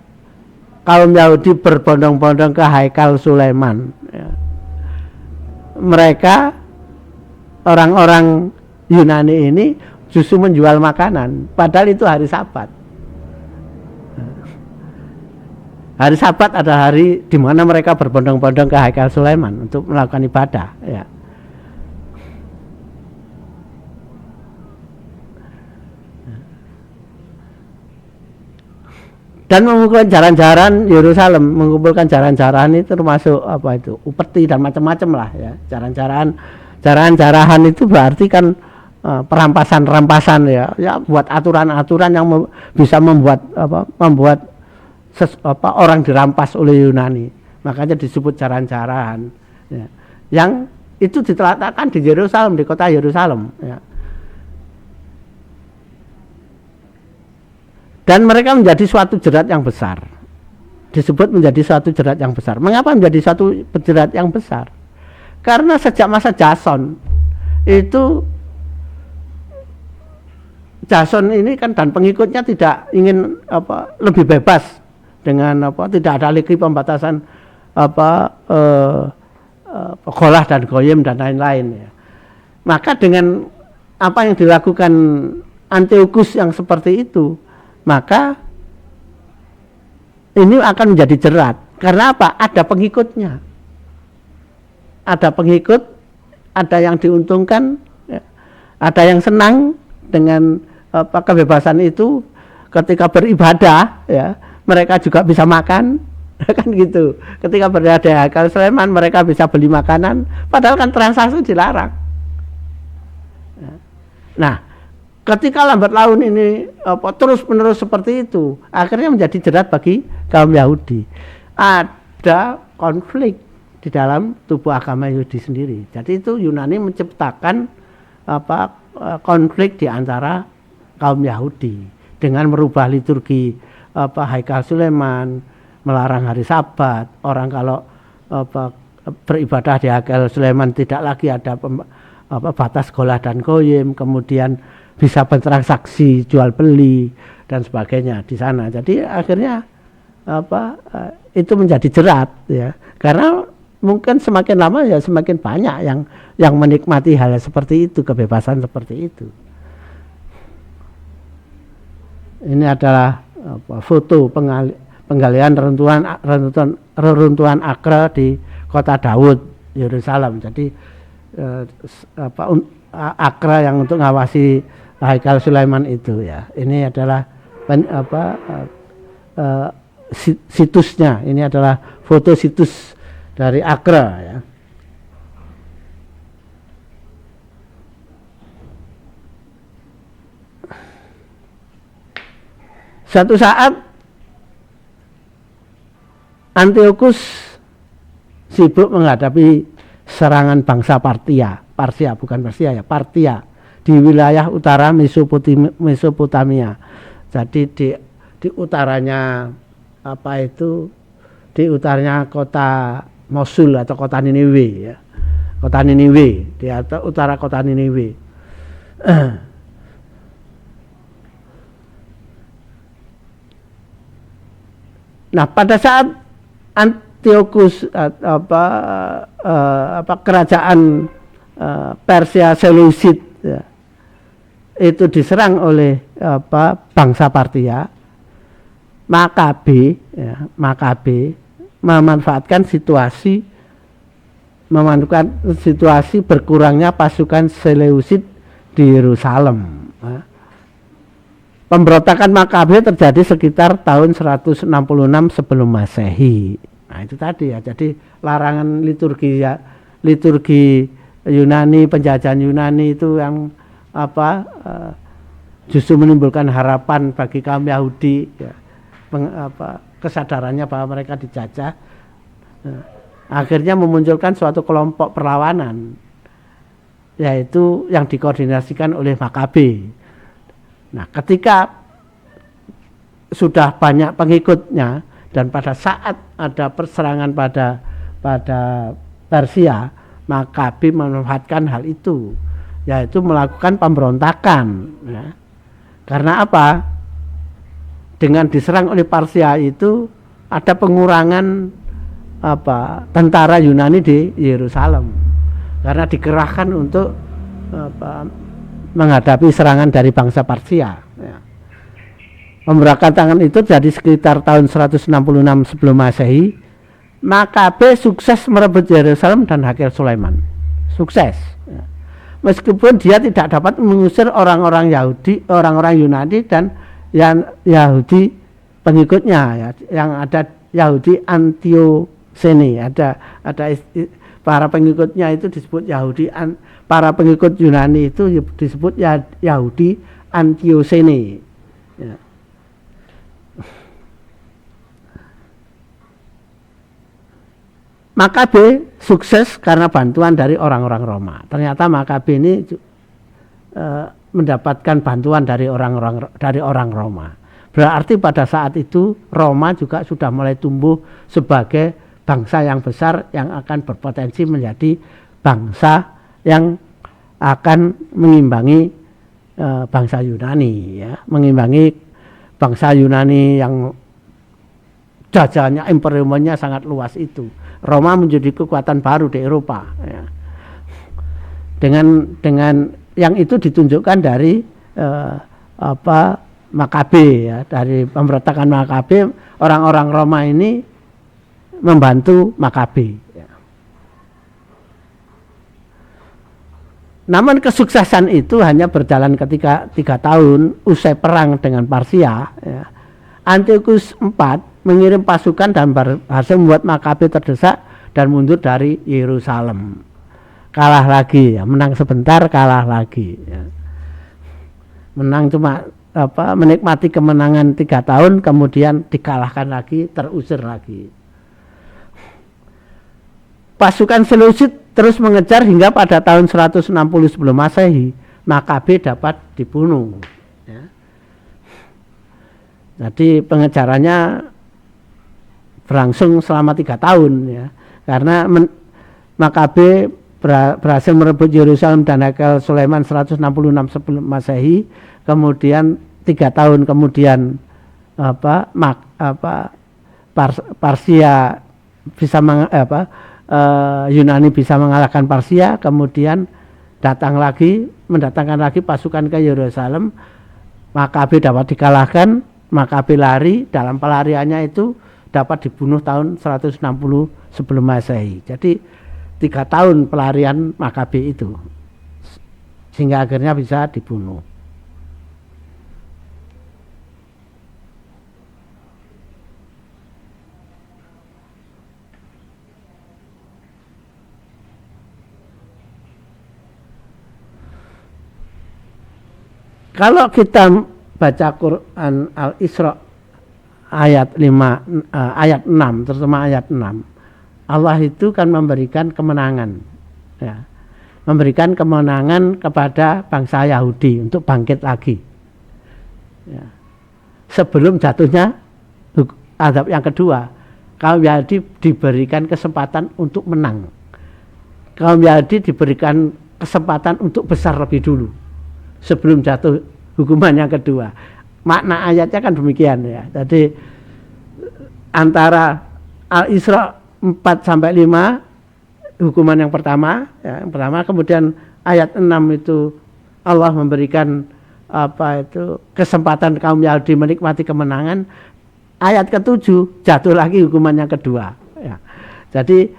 kaum Yahudi berbondong-bondong ke Haikal Sulaiman, ya. Mereka orang-orang Yunani ini justru menjual makanan, padahal itu hari Sabat. Hari Sabat adalah hari di mana mereka berbondong-bondong ke Haikal Sulaiman untuk melakukan ibadah, ya. Dan mengumpulkan jaran-jaran Yerusalem, mengumpulkan jaran-jaran itu termasuk upeti dan macam-macam lah, ya. Jaran-jarahan itu berarti kan perampasan-rampasan, ya. Ya, buat aturan-aturan yang bisa membuat orang dirampas oleh Yunani, makanya disebut jaran-jarahan, ya. Yang itu diletakkan di Yerusalem, di kota Yerusalem, ya. Dan mereka menjadi suatu jerat yang besar, disebut menjadi suatu jerat yang besar. Mengapa menjadi suatu jerat yang besar? Karena sejak masa Jason itu, Jason ini kan dan pengikutnya tidak ingin lebih bebas dengan tidak ada lagi pembatasan Golah dan Goyim dan lain-lain, ya. Maka dengan apa yang dilakukan Antiochus yang seperti itu, maka ini akan menjadi jerat. Karena apa? Ada pengikutnya, ada pengikut, ada yang diuntungkan, ya. Ada yang senang dengan kebebasan itu. Ketika beribadah, ya, mereka juga bisa makan, kan gitu. Ketika berada di Haikal Sulaiman, mereka bisa beli makanan, padahal kan transaksi dilarang. Nah, ketika lambat laun ini terus-menerus seperti itu, akhirnya menjadi jerat bagi kaum Yahudi. Ada konflik di dalam tubuh agama Yahudi sendiri. Jadi itu Yunani menciptakan konflik di antara kaum Yahudi dengan merubah liturgi Haikal Sulaiman, melarang hari Sabat. Orang kalau beribadah di Haikal Sulaiman tidak lagi ada batas Golah dan Goyim, kemudian bisa bertransaksi jual beli dan sebagainya di sana. Jadi akhirnya itu menjadi jerat, ya. Karena mungkin semakin lama ya semakin banyak yang menikmati hal seperti itu, kebebasan seperti itu. Ini adalah foto penggalian reruntuhan Akra di kota Daud, Yerusalem. Jadi Akra yang untuk ngawasi Haikal Sulaiman itu, ya. Ini adalah situsnya. Ini adalah foto situs dari Akra, ya. Suatu saat Antiochus sibuk menghadapi serangan bangsa Partia di wilayah utara Mesopotamia. Jadi di utaranya di utaranya kota Mosul atau kota Niniwe, ya. Kota Niniwe, di utara kota Niniwe. Nah, pada saat Antiochus kerajaan Persia Seleucid, ya, itu diserang oleh bangsa Partia, Makabe memanfaatkan situasi berkurangnya pasukan Seleucid di Yerusalem. Pemberontakan Makabe terjadi sekitar tahun 166 sebelum Masehi. Nah itu tadi ya, jadi larangan liturgi Yunani, penjajahan Yunani itu yang justru menimbulkan harapan bagi kaum Yahudi, ya, kesadarannya bahwa mereka dijajah. Akhirnya memunculkan suatu kelompok perlawanan, yaitu yang dikoordinasikan oleh Makabe. Nah, ketika sudah banyak pengikutnya dan pada saat ada perserangan pada Persia, Makabe memanfaatkan hal itu, yaitu melakukan pemberontakan. Ya. Karena apa? Dengan diserang oleh Persia itu ada pengurangan tentara Yunani di Yerusalem, karena dikerahkan untuk menghadapi serangan dari bangsa Persia. Ya. Pemberontakan itu jadi sekitar tahun 166 sebelum Masehi. Makabe sukses merebut Yerusalem dan Hakel Sulaiman. Sukses. Ya. Meskipun dia tidak dapat mengusir orang-orang Yahudi, orang-orang Yunani dan yang Yahudi pengikutnya, ya, yang ada Yahudi Antiosene, ada para pengikutnya itu disebut Yahudi, para pengikut Yunani itu disebut Yahudi Antiosene. Ya. Makabe sukses karena bantuan dari orang-orang Roma. Ternyata Makabe ini mendapatkan bantuan dari orang Roma. Berarti pada saat itu Roma juga sudah mulai tumbuh sebagai bangsa yang besar yang akan berpotensi menjadi bangsa yang akan mengimbangi bangsa Yunani, ya, mengimbangi bangsa Yunani yang jajahannya, imperiumnya sangat luas itu. Roma menjadi kekuatan baru di Eropa. Ya. Dengan yang itu ditunjukkan dari Makabe, ya, dari pemberontakan Makabe, orang-orang Roma ini membantu Makabe. Ya. Namun kesuksesan itu hanya berjalan ketika 3 tahun usai perang dengan Persia. Ya. Antiochus IV mengirim pasukan dan berhasil membuat Makabe terdesak dan mundur dari Yerusalem. Kalah lagi, ya, menang sebentar, kalah lagi. Ya. Menang cuma menikmati kemenangan 3 tahun, kemudian dikalahkan lagi, terusir lagi. Pasukan Seleucid terus mengejar hingga pada tahun 160 sebelum Masehi, Makabe dapat dibunuh. Ya. Jadi pengejarannya berlangsung selama 3 tahun, ya, karena Makabe berhasil merebut Yerusalem dan Hakel Sulaiman 166 sebelum Masehi. Kemudian 3 tahun kemudian Persia bisa Yunani bisa mengalahkan Persia, kemudian mendatangkan lagi pasukan ke Yerusalem. Makabe dapat dikalahkan, Makabe lari, dalam pelariannya itu dapat dibunuh tahun 160 sebelum Masehi. Jadi 3 tahun pelarian Makabe itu, sehingga akhirnya bisa dibunuh. Kalau kita baca Quran Al-Isra ayat 6, terutama ayat 6, Allah itu kan memberikan kemenangan, ya, memberikan kemenangan kepada bangsa Yahudi untuk bangkit lagi, ya. Sebelum jatuhnya azab yang kedua, kaum Yahudi diberikan kesempatan untuk menang. Kaum Yahudi diberikan kesempatan untuk besar lebih dulu sebelum jatuh hukuman yang kedua. Makna ayatnya kan demikian, ya. Jadi antara Al-Isra 4-5 hukuman yang pertama, ya, kemudian ayat 6 itu Allah memberikan kesempatan kaum Yahudi menikmati kemenangan, ayat ke-7 jatuh lagi hukuman yang kedua. Ya. Jadi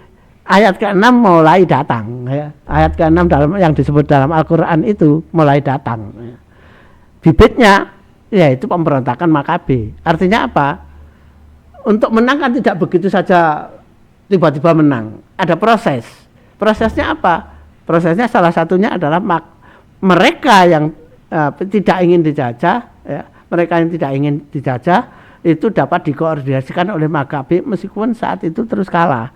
ayat ke-6 mulai datang. Ya. Ayat ke-6 yang disebut dalam Al-Quran itu mulai datang. Ya. Bibitnya yaitu pemberontakan Makabe. Artinya apa? Untuk menang kan tidak begitu saja tiba-tiba menang. Ada proses. Prosesnya apa? Prosesnya salah satunya adalah mereka yang tidak ingin dijajah, ya, mereka yang tidak ingin dijajah itu dapat dikoordinasikan oleh Makabe meskipun saat itu terus kalah.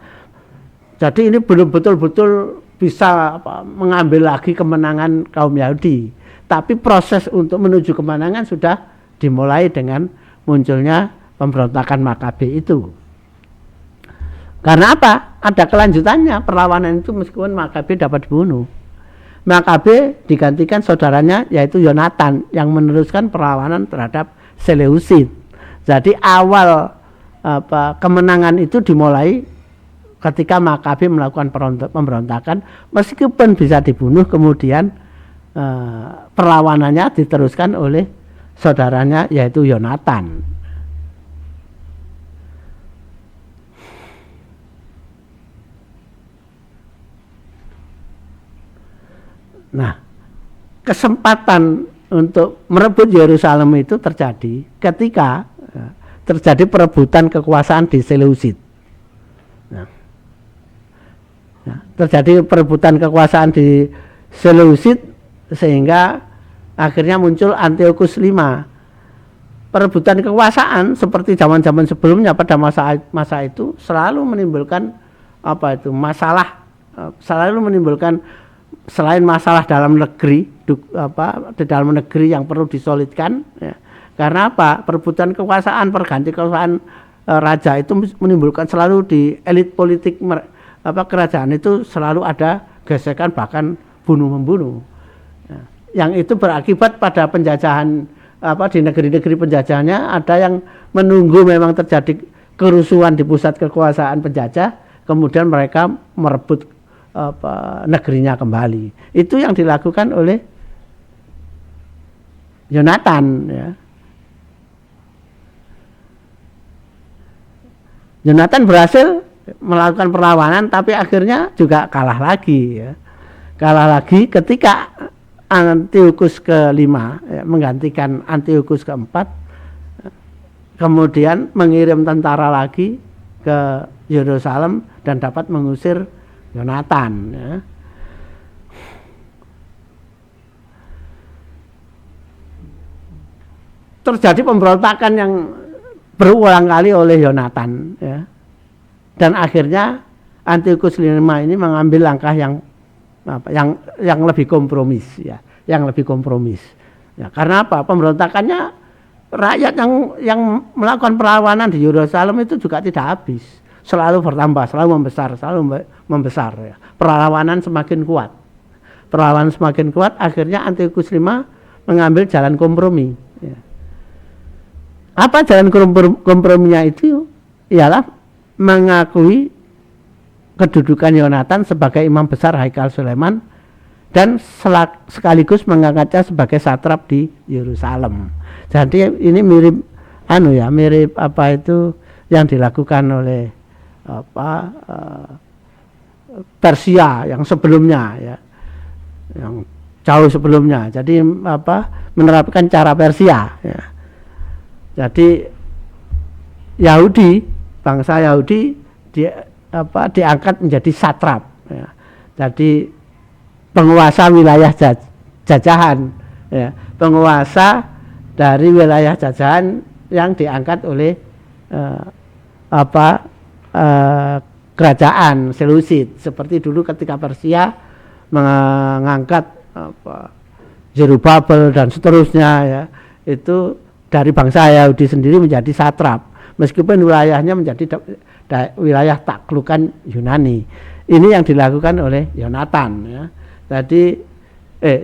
Jadi ini belum betul-betul bisa mengambil lagi kemenangan kaum Yahudi. Tapi proses untuk menuju kemenangan sudah dimulai dengan munculnya pemberontakan Makabe itu. Karena apa? Ada kelanjutannya perlawanan itu meskipun Makabe dapat dibunuh. Makabe digantikan saudaranya yaitu Yonatan yang meneruskan perlawanan terhadap Seleucid. Jadi awal kemenangan itu dimulai ketika Makabe melakukan pemberontakan, meskipun bisa dibunuh, kemudian perlawanannya diteruskan oleh saudaranya yaitu Yonatan. Nah, kesempatan untuk merebut Yerusalem itu terjadi ketika terjadi perebutan kekuasaan di Seleucid. Terjadi perebutan kekuasaan di Seleucid sehingga akhirnya muncul Antiochus V. Perebutan kekuasaan seperti zaman-zaman sebelumnya pada masa itu selalu menimbulkan masalah, selalu menimbulkan selain masalah dalam negeri, di dalam negeri yang perlu disolidkan, ya. Karena apa? Perebutan kekuasaan, perganti kekuasaan raja itu menimbulkan selalu di elit politik kerajaan itu selalu ada gesekan bahkan bunuh-membunuh. Ya. Yang itu berakibat pada penjajahan di negeri-negeri penjajahannya ada yang menunggu memang terjadi kerusuhan di pusat kekuasaan penjajah, kemudian mereka merebut negerinya kembali. Itu yang dilakukan oleh Yonatan, ya. Yonatan berhasil melakukan perlawanan tapi akhirnya juga kalah lagi, ya. Kalah lagi ketika Antiochus ke-5 ya, menggantikan Antiochus ke-4, kemudian mengirim tentara lagi ke Yerusalem dan dapat mengusir Yonatan, ya. Terjadi pemberontakan yang berulang kali oleh Yonatan, ya. Dan akhirnya Antiochus V ini mengambil langkah yang lebih kompromis, ya, yang lebih kompromis. Ya, karena apa? Pemberontakannya rakyat yang melakukan perlawanan di Yerusalem itu juga tidak habis. Selalu bertambah, selalu membesar. Ya. Perlawanan semakin kuat. Perlawanan semakin kuat, akhirnya Antiochus V mengambil jalan kompromi. Ya. Apa jalan komprominya itu? Ialah mengakui kedudukan Yonatan sebagai imam besar Haikal Sulaiman dan sekaligus mengangkatnya sebagai satrap di Yerusalem. Jadi ini mirip yang dilakukan oleh Persia yang sebelumnya, ya, yang jauh sebelumnya. Jadi menerapkan cara Persia, ya. Jadi Yahudi, bangsa Yahudi diangkat menjadi satrap, ya. Jadi penguasa wilayah jajahan, ya, penguasa dari wilayah jajahan yang diangkat oleh kerajaan Seleucid, seperti dulu ketika Persia mengangkat Zerubabel dan seterusnya, ya, itu dari bangsa Yahudi sendiri menjadi satrap, meskipun wilayahnya menjadi wilayah taklukan Yunani. Ini yang dilakukan oleh Yonatan, ya. Jadi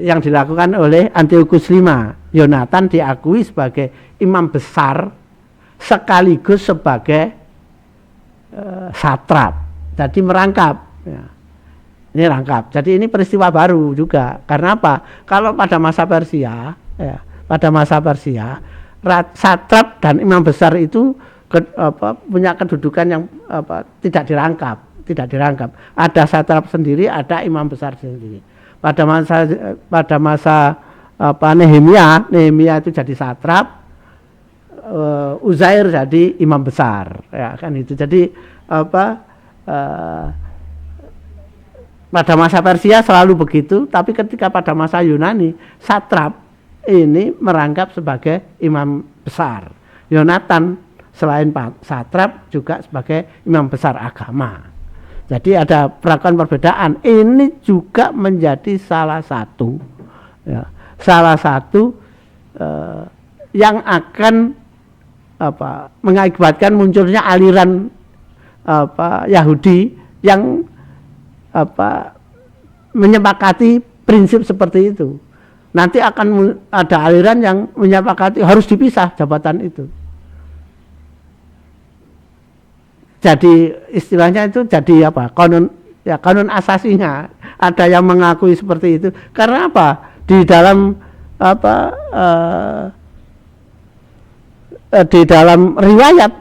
yang dilakukan oleh Antiochus V. Yonatan diakui sebagai imam besar sekaligus sebagai satrap. Jadi merangkap, ya. Ini rangkap. Jadi ini peristiwa baru juga. Karena apa? Kalau pada masa Persia, ya, pada masa Persia, satrap dan imam besar itu punya kedudukan yang tidak dirangkap. Ada satrap sendiri, ada imam besar sendiri. Pada masa Nehemia itu jadi satrap, Uzair jadi imam besar, ya kan itu. Jadi pada masa Persia selalu begitu, tapi ketika pada masa Yunani, satrap ini merangkap sebagai imam besar. Yonatan selain satrap juga sebagai imam besar agama. Jadi ada perbedaan. Ini juga menjadi salah satu yang akan mengakibatkan munculnya aliran Yahudi yang menyepakati prinsip seperti itu. Nanti akan ada aliran yang menyepakati harus dipisah jabatan itu. Jadi istilahnya itu jadi kanon asasinya. Ada yang mengakui seperti itu. Karena apa? Di dalam riwayat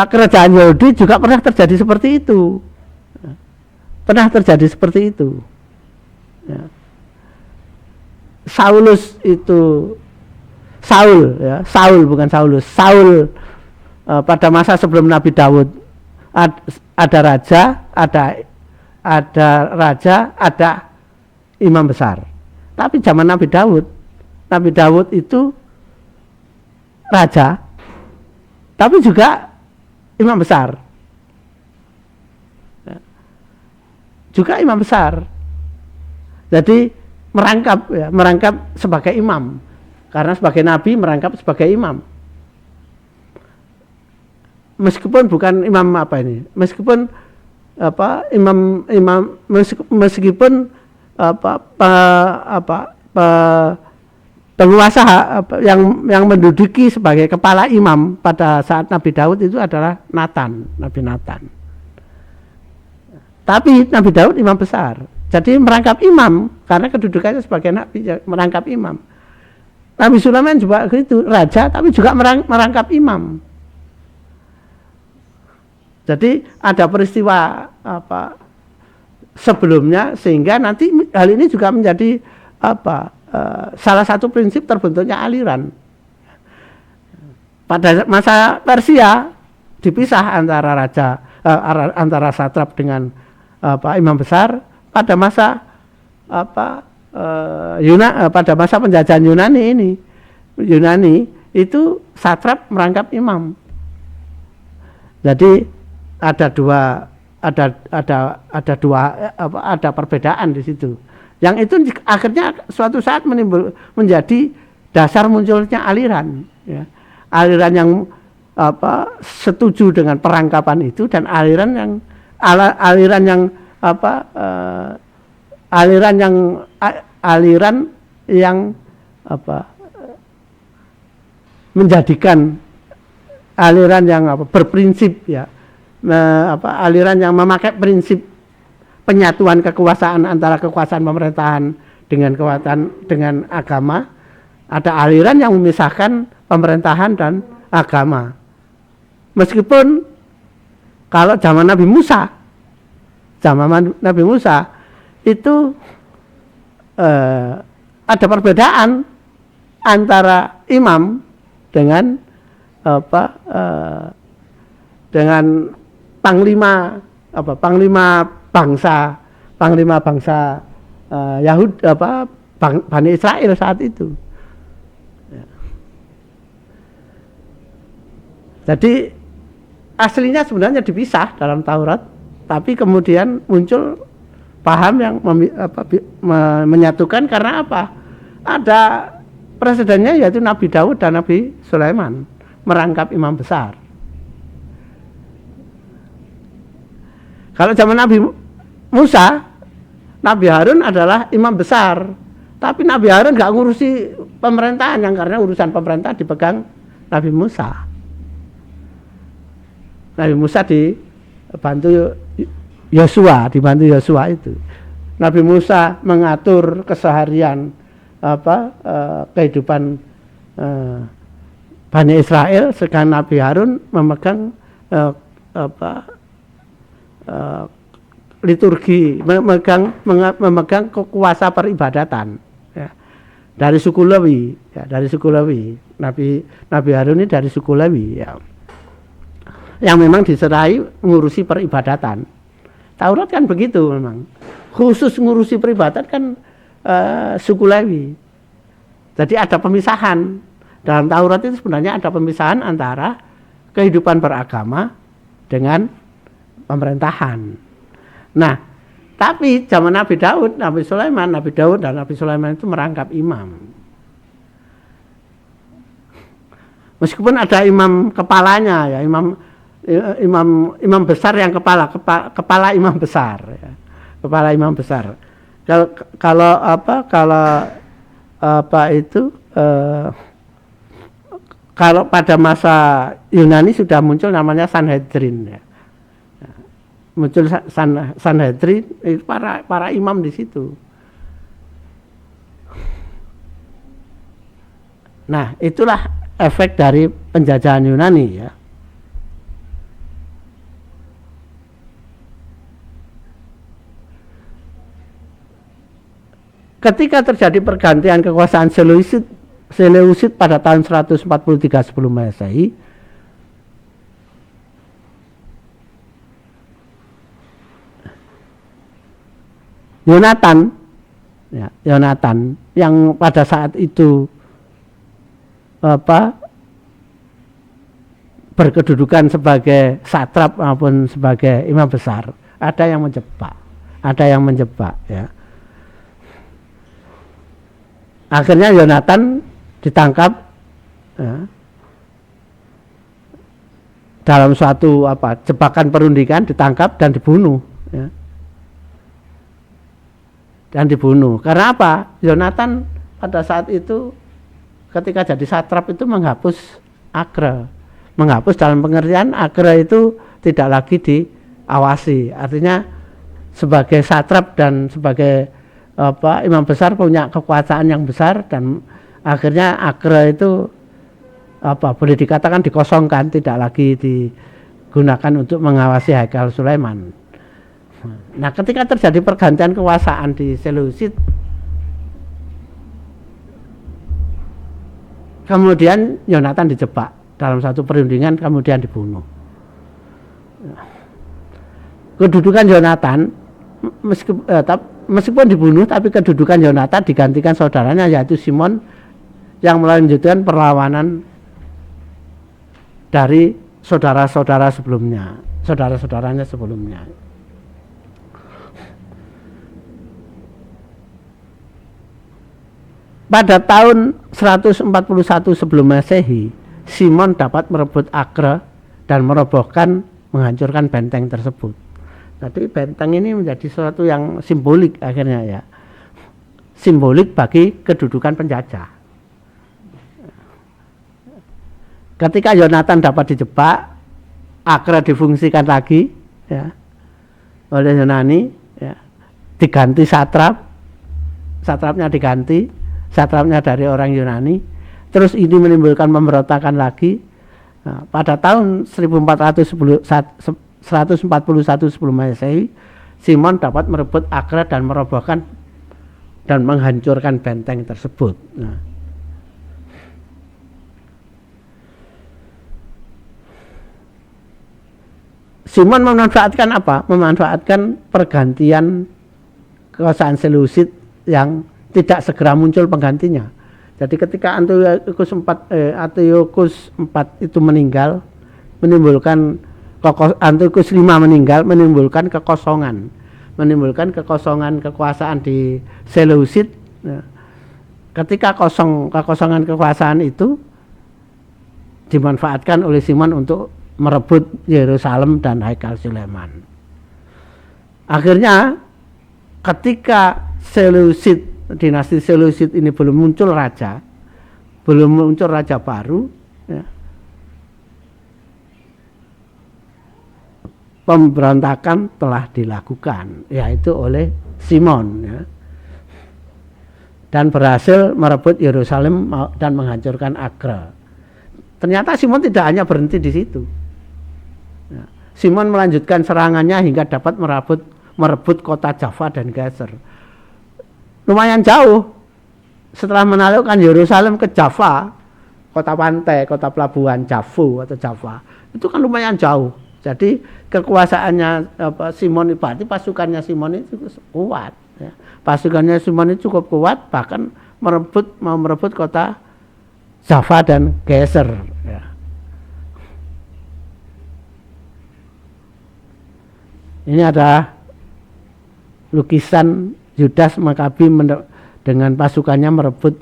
kerajaan Yahudi juga pernah terjadi seperti itu. Ya. Saul pada masa sebelum Nabi Daud ada raja, ada imam besar. Tapi zaman Nabi Daud itu raja, tapi juga imam besar. Juga imam besar. Jadi merangkap sebagai imam. Karena sebagai nabi merangkap sebagai imam. Meskipun bukan imam meskipun penguasa yang menduduki sebagai kepala imam pada saat Nabi Daud itu adalah Nabi Nathan. Tapi Nabi Daud imam besar, jadi merangkap imam karena kedudukannya sebagai nabi, merangkap imam. Nabi Sulaiman juga begitu, raja tapi juga merangkap imam. Jadi ada peristiwa sebelumnya sehingga nanti hal ini juga menjadi salah satu prinsip terbentuknya aliran. Pada masa Persia dipisah antara satrap dengan imam besar. Pada masa pada masa penjajahan Yunani itu satrap merangkap imam. Jadi ada perbedaan di situ. Yang itu akhirnya suatu saat menjadi dasar munculnya aliran, ya. Aliran yang setuju dengan perangkapan itu dan aliran yang menjadikan aliran yang berprinsip, ya, aliran yang memakai prinsip penyatuan kekuasaan antara kekuasaan pemerintahan dengan agama. Ada aliran yang memisahkan pemerintahan dan agama. Meskipun kalau zaman Nabi Musa itu ada perbedaan antara imam dengan panglima bangsa Yahudi Bani Israel saat itu. Jadi aslinya sebenarnya dipisah dalam Taurat, tapi kemudian muncul paham yang menyatukan karena apa? Ada presidennya yaitu Nabi Daud dan Nabi Sulaiman merangkap imam besar. Kalau zaman Nabi Musa, Nabi Harun adalah imam besar, tapi Nabi Harun nggak ngurusi pemerintahan, yang karena urusan pemerintah dipegang Nabi Musa. Nabi Musa dibantu Yosua itu. Nabi Musa mengatur keseharian kehidupan Bani Israel, sedangkan Nabi Harun memegang liturgi, memegang kuasa peribadatan, ya. Dari suku Lewi, ya, dari suku Lewi. Nabi Harun ini dari suku Lewi, ya. Yang memang diserahi ngurusi peribadatan. Taurat kan begitu memang. Khusus ngurusi peribadatan kan suku Lewi. Jadi ada pemisahan. Dalam Taurat itu sebenarnya ada pemisahan antara kehidupan beragama dengan pemerintahan. Nah, tapi zaman Nabi Daud dan Nabi Sulaiman itu merangkap imam. Meskipun ada imam kepalanya, ya, imam besar yang kepala imam besar, ya. Kepala imam besar. Kalau pada masa Yunani sudah muncul namanya Sanhedrin, ya. Muncul Sanhedrin, itu para imam di situ. Nah, itulah efek dari penjajahan Yunani, ya. Ketika terjadi pergantian kekuasaan Seleucid pada tahun 143 sebelum Masehi, Yonatan yang pada saat itu berkedudukan sebagai satrap maupun sebagai imam besar, ada yang menjebak, ya. Akhirnya Yonatan ditangkap, ya, dalam suatu jebakan perundingan, ditangkap dan dibunuh, ya. Dan dibunuh. Karena apa? Yonatan pada saat itu ketika jadi satrap itu menghapus akre. Menghapus dalam pengertian akre itu tidak lagi diawasi. Artinya sebagai satrap dan sebagai imam besar punya kekuasaan yang besar, dan akhirnya akre itu boleh dikatakan dikosongkan, tidak lagi digunakan untuk mengawasi Haikal Sulaiman. Nah, ketika terjadi pergantian kekuasaan di Seleucid, kemudian Yonatan dijebak dalam satu perundingan, kemudian dibunuh. Kedudukan Yonatan meskipun dibunuh, tapi kedudukan Yonatan digantikan saudaranya, yaitu Simon, yang melanjutkan perlawanan dari saudara-saudaranya sebelumnya. Pada tahun 141 sebelum Masehi, Simon dapat merebut Acre dan merobohkan, menghancurkan benteng tersebut. Jadi benteng ini menjadi sesuatu yang simbolik akhirnya, ya. Simbolik bagi kedudukan penjajah. Ketika Yonatan dapat dijebak, Acre difungsikan lagi, ya, oleh Yunani, ya. Diganti satrapnya diganti. Satrapnya dari orang Yunani, terus ini menimbulkan pemberontakan lagi. Nah, pada tahun 141 sebelum Masehi, Simon dapat merebut Acre dan merobohkan dan menghancurkan benteng tersebut. Nah, Simon memanfaatkan apa? Memanfaatkan pergantian kekuasaan Seleucid yang tidak segera muncul penggantinya. Jadi ketika Antiochus IV itu meninggal, Antiochus V meninggal, menimbulkan kekosongan kekuasaan di Seleucid. Ketika kekosongan kekuasaan itu dimanfaatkan oleh Simon untuk merebut Yerusalem dan Haikal Sulaiman. Akhirnya ketika dinasti Seleucid ini belum muncul raja baru, ya. pemberontakan telah dilakukan, yaitu oleh Simon, ya, dan berhasil merebut Yerusalem dan menghancurkan Agra. Ternyata Simon tidak hanya berhenti di situ. Ya, Simon melanjutkan serangannya hingga dapat merebut kota Jaffa dan Geser. Lumayan jauh. Setelah menaklukkan Yerusalem ke Jaffa, kota pantai, kota pelabuhan Jafu atau Jaffa, itu kan lumayan jauh. Jadi kekuasaannya Simon, berarti pasukannya Simon itu kuat. Ya. Pasukannya Simon itu cukup kuat, bahkan mau merebut kota Jaffa dan Geser. Ya. Ini ada lukisan Yudas Makabi dengan pasukannya merebut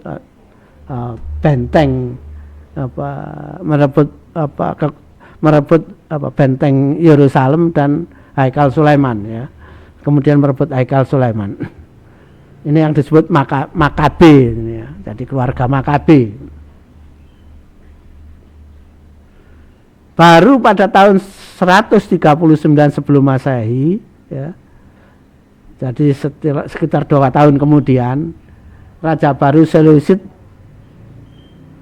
benteng merebut benteng Yerusalem dan Haikal Sulaiman, ya. Kemudian merebut Haikal Sulaiman. Ini yang disebut Makabe, ya. Jadi keluarga Makabe. Baru pada tahun 139 sebelum Masehi, ya. Jadi sekitar 2 tahun kemudian, Raja baru Seleucid,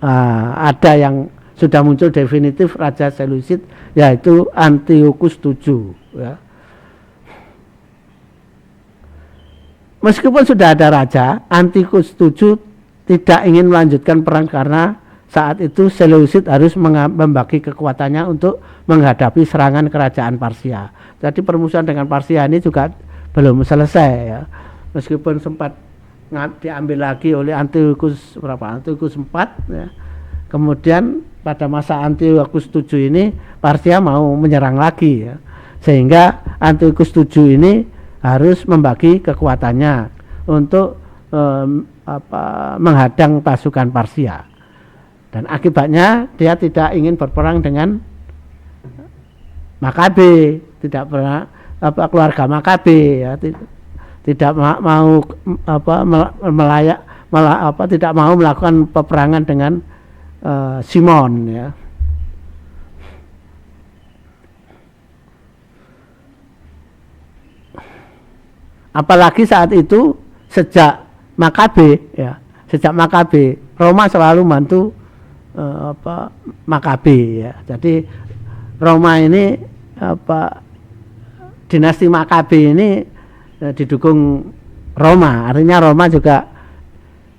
ada yang sudah muncul definitif Raja Seleucid, yaitu Antiochus VII, ya. Meskipun sudah ada raja, Antiochus VII tidak ingin melanjutkan perang karena saat itu Seleucid harus membagi kekuatannya untuk menghadapi serangan kerajaan Parsia. Jadi permusuhan dengan Parsia ini juga belum selesai, ya. Meskipun sempat diambil lagi oleh Antiochus IV, ya. Kemudian pada masa Antiochus VII ini Parsia mau menyerang lagi, ya. Sehingga Antiochus VII ini harus membagi kekuatannya untuk menghadang pasukan Parsia. Dan akibatnya dia tidak ingin berperang dengan Makabe, tidak pernah keluarga Makabe, ya, tidak mau tidak mau melakukan peperangan dengan Simon, ya. Apalagi saat itu sejak Makabe, ya, Roma selalu bantu Makabe, ya. Jadi Roma ini dinasti Makabe ini didukung Roma, artinya Roma juga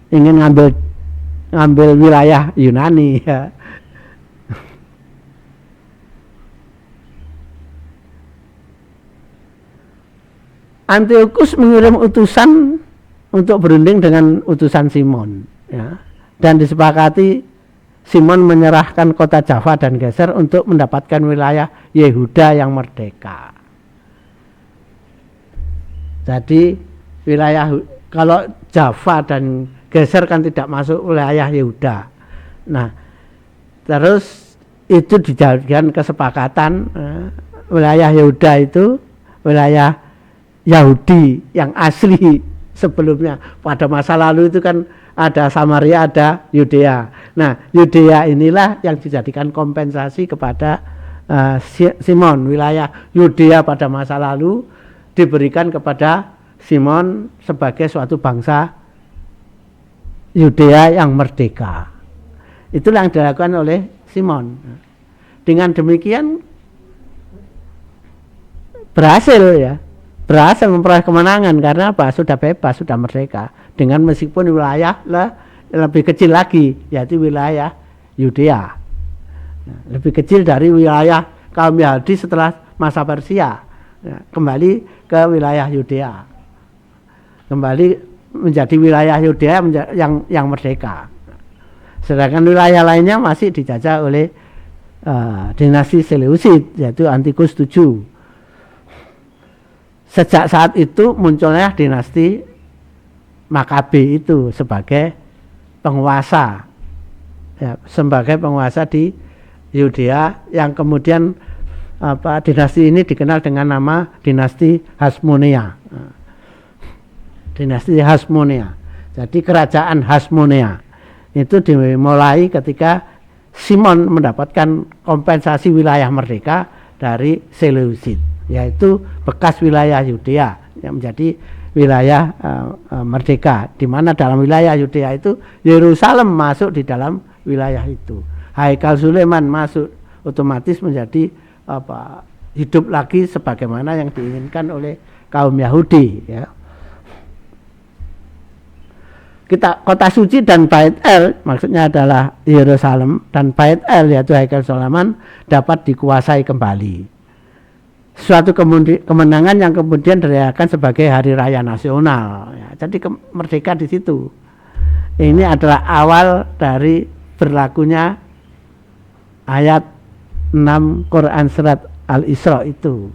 ingin ngambil wilayah Yunani, ya. Antiochus mengirim utusan untuk berunding dengan utusan Simon, ya. Dan disepakati Simon menyerahkan kota Jaffa dan Geser untuk mendapatkan wilayah Yehuda yang merdeka. Jadi wilayah, kalau Jaffa dan Geser kan tidak masuk wilayah Yehuda. Nah, terus itu dijadikan kesepakatan, wilayah Yehuda itu wilayah Yahudi yang asli sebelumnya. Pada masa lalu itu kan ada Samaria, ada Yudea. Nah, Yudea inilah yang dijadikan kompensasi kepada Simon. Wilayah Yudea pada masa lalu diberikan kepada Simon sebagai suatu bangsa Yudea yang merdeka. Itulah yang dilakukan oleh Simon. Dengan demikian berhasil memperoleh kemenangan karena apa? Sudah bebas, sudah merdeka. Dengan meskipun wilayah lebih kecil lagi, yaitu wilayah Yudea. Lebih kecil dari wilayah kaum Yahudi setelah masa Persia. Kembali ke wilayah Yudea. Kembali menjadi wilayah Yudea yang merdeka. Sedangkan wilayah lainnya masih dijajah oleh dinasti Seleucid, yaitu Antiochus VII. Sejak saat itu munculnya dinasti Makabe itu sebagai penguasa, ya, sebagai penguasa di Yudea, yang kemudian dinasti ini dikenal dengan nama dinasti Hasmonea. Dinasti Hasmonea. Jadi kerajaan Hasmonea itu dimulai ketika Simon mendapatkan kompensasi wilayah merdeka dari Seleucid. yaitu bekas wilayah Yudea yang menjadi wilayah merdeka, di mana dalam wilayah Yudea itu Yerusalem masuk di dalam wilayah itu. Haikal Sulaiman masuk, otomatis menjadi hidup lagi sebagaimana yang diinginkan oleh kaum Yahudi, ya. Kota suci dan Bait El, maksudnya adalah Yerusalem, dan Bait El yaitu Haikal Sulaiman dapat dikuasai kembali. Suatu kemenangan yang kemudian dirayakan sebagai hari raya nasional, ya. Jadi merdeka di situ. Ini adalah awal dari berlakunya ayat 6 Quran surat Al-Isra itu.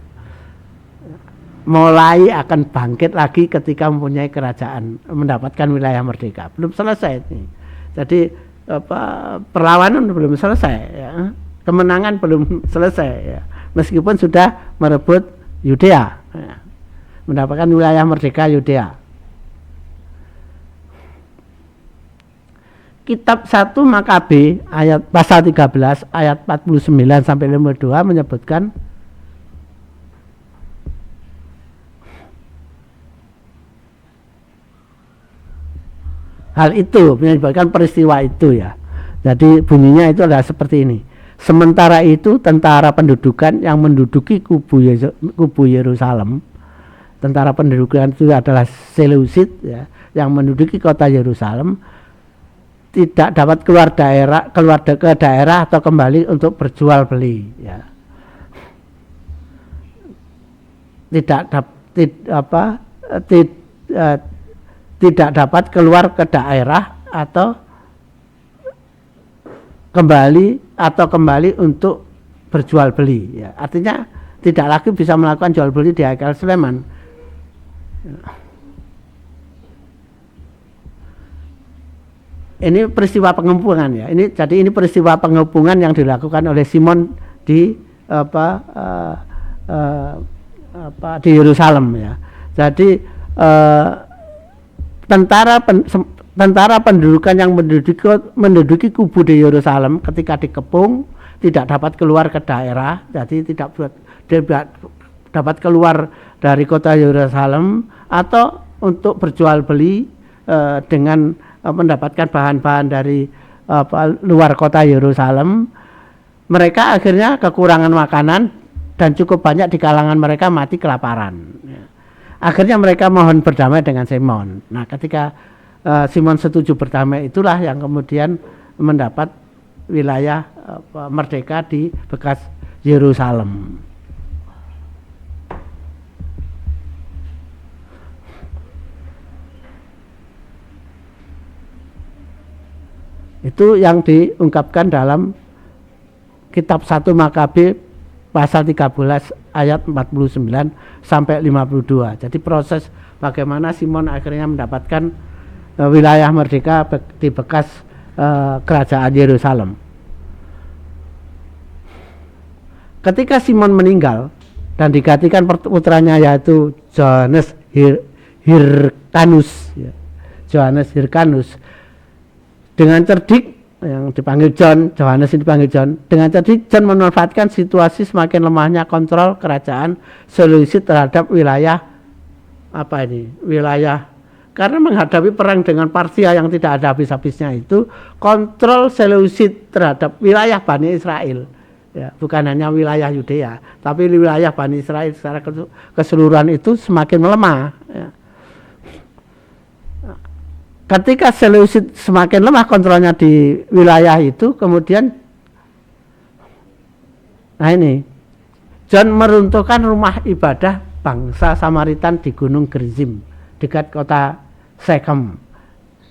Mulai akan bangkit lagi ketika mempunyai kerajaan, mendapatkan wilayah merdeka. Belum selesai ini. Jadi perlawanan belum selesai, ya. Kemenangan belum selesai, ya. Meskipun sudah merebut Yudea, ya. Mendapatkan wilayah merdeka Yudea. Kitab 1 Makabe ayat pasal 13 ayat 49 sampai 52 menyebutkan hal itu, menyebabkan peristiwa itu, ya. Jadi bunyinya itu adalah seperti ini. Sementara itu tentara pendudukan yang menduduki kubu Yerusalem, tentara pendudukan itu adalah Seleucid, ya, yang menduduki kota Yerusalem, tidak dapat keluar ke daerah atau kembali untuk berjual beli, ya. Tidak dapat keluar ke daerah atau kembali untuk berjual beli, ya. Artinya tidak lagi bisa melakukan jual beli di Haikal Sulaiman. Ini peristiwa pengepungan, ya. Ini peristiwa pengepungan yang dilakukan oleh Simon di di Yerusalem, ya. Jadi tentara pendudukan yang menduduki kubu di Yerusalem ketika dikepung tidak dapat keluar ke daerah, jadi tidak dapat keluar dari kota Yerusalem atau untuk berjual beli dengan mendapatkan bahan-bahan dari luar kota Yerusalem. Mereka akhirnya kekurangan makanan dan cukup banyak di kalangan mereka mati kelaparan. Akhirnya mereka mohon berdamai dengan Simon. Nah, ketika Simon setuju berdamai, itulah yang kemudian mendapat wilayah merdeka di bekas Yerusalem. Itu yang diungkapkan dalam kitab 1 Makabe pasal 13 ayat 49 sampai 52. Jadi proses bagaimana Simon akhirnya mendapatkan wilayah merdeka di bekas kerajaan Yerusalem. Ketika Simon meninggal dan digantikan putranya yaitu Johannes Hyrcanus, ya. Johannes Hyrcanus dengan cerdik, yang dipanggil John, Johannes ini dipanggil John. Dengan cerdik, John memanfaatkan situasi semakin lemahnya kontrol kerajaan Seleucid terhadap wilayah karena menghadapi perang dengan Parsia yang tidak ada habis-habisnya itu, kontrol Seleucid terhadap wilayah Bani Israel, ya, bukan hanya wilayah Yudea, tapi wilayah Bani Israel secara keseluruhan itu semakin melemah, ya. Ketika Seleucid semakin lemah kontrolnya di wilayah itu, kemudian John meruntuhkan rumah ibadah bangsa Samaritan di Gunung Gerizim dekat kota Shechem,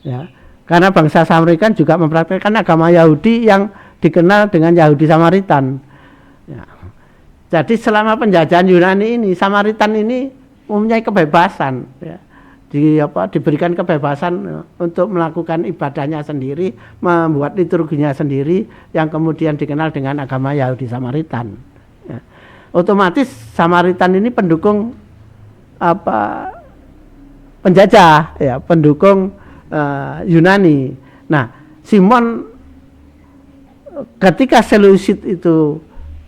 ya. Karena bangsa Samaritan juga mempraktikkan agama Yahudi yang dikenal dengan Yahudi Samaritan, ya. Jadi selama penjajahan Yunani ini, Samaritan ini mempunyai kebebasan, ya. Diberikan kebebasan untuk melakukan ibadahnya sendiri, membuat liturginya sendiri yang kemudian dikenal dengan agama Yahudi Samaritan, ya. Otomatis Samaritan ini pendukung penjajah, ya, pendukung Yunani. Nah, Simon ketika Seleucid itu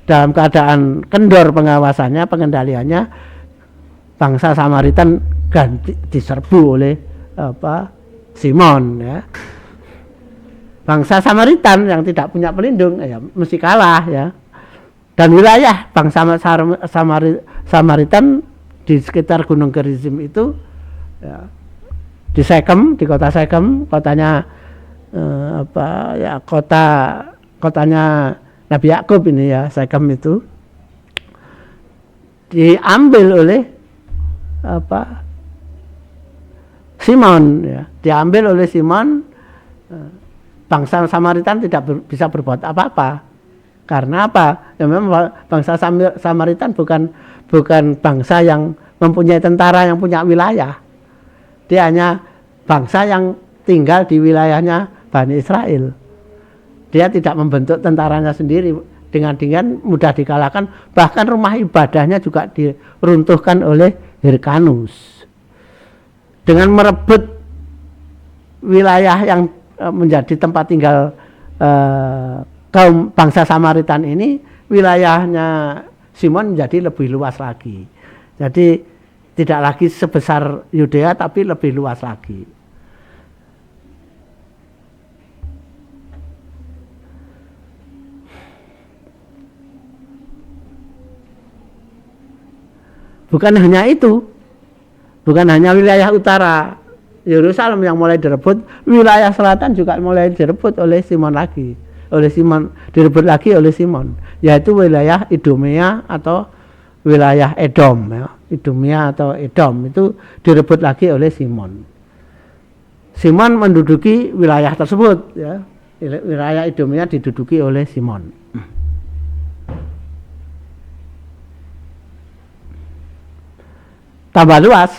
dalam keadaan kendor pengawasannya, pengendaliannya, bangsa Samaritan diserbu oleh Simon ya. Bangsa Samaritan yang tidak punya pelindung ya mesti kalah ya. Dan wilayah bangsa Samaritan di sekitar Gunung Gerizim itu ya, di Sekem, di kota Sekem, kotanya kotanya Nabi Yakub ini ya, Sekem itu diambil oleh Simon ya, diambil oleh Simon. Bangsa Samaritan tidak bisa berbuat apa-apa. Karena apa? Ya memang bangsa Samaritan bukan bangsa yang mempunyai tentara yang punya wilayah. Dia hanya bangsa yang tinggal di wilayahnya Bani Israel. Dia tidak membentuk tentaranya sendiri, dengan mudah dikalahkan. Bahkan rumah ibadahnya juga diruntuhkan oleh Hyrcanus. Dengan merebut wilayah yang menjadi tempat tinggal kaum bangsa Samaritan ini, wilayahnya Simon menjadi lebih luas lagi. Jadi tidak lagi sebesar Yudea tapi lebih luas lagi. Bukan hanya itu, bukan hanya wilayah utara Yerusalem yang mulai direbut, wilayah selatan juga mulai direbut oleh Simon lagi. Direbut lagi oleh Simon, yaitu wilayah Idumea atau wilayah Edom ya. Idumea atau Edom itu direbut lagi oleh Simon. Simon menduduki wilayah tersebut ya. Wilayah Idumea diduduki oleh Simon. Tambah luas.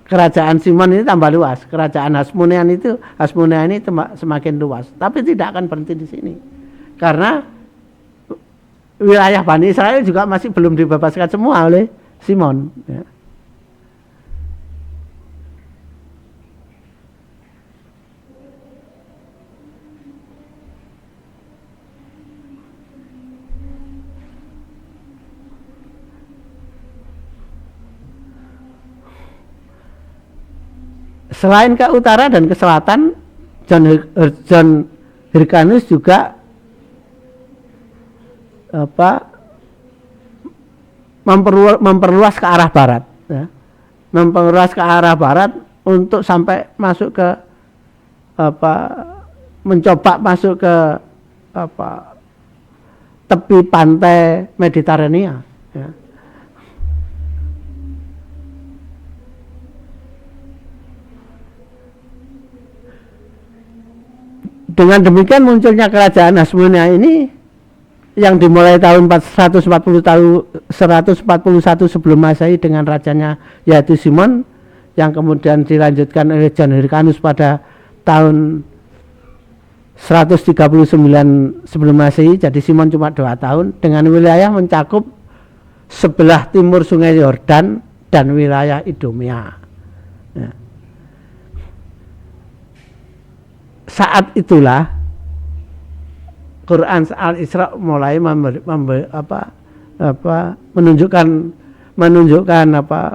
Kerajaan Simon ini tambah luas. Kerajaan Hasmonea ini semakin luas. Tapi tidak akan berhenti di sini. Karena wilayah Bani Israel juga masih belum dibebaskan semua oleh Simon. Ya. Selain ke utara dan ke selatan, John Hyrcanus juga memperluas ke arah barat, ya. Memperluas ke arah barat untuk sampai masuk ke mencoba masuk ke tepi pantai Mediterania. Ya. Dengan demikian munculnya kerajaan Hasmonea ini yang dimulai tahun 141 sebelum Masehi dengan rajanya yaitu Simon, yang kemudian dilanjutkan oleh John Hyrcanus pada tahun 139 sebelum Masehi. Jadi Simon cuma 2 tahun dengan wilayah mencakup sebelah timur Sungai Yordan dan wilayah Idumea. Ya. Saat itulah Quran Al-Isra mulai menunjukkan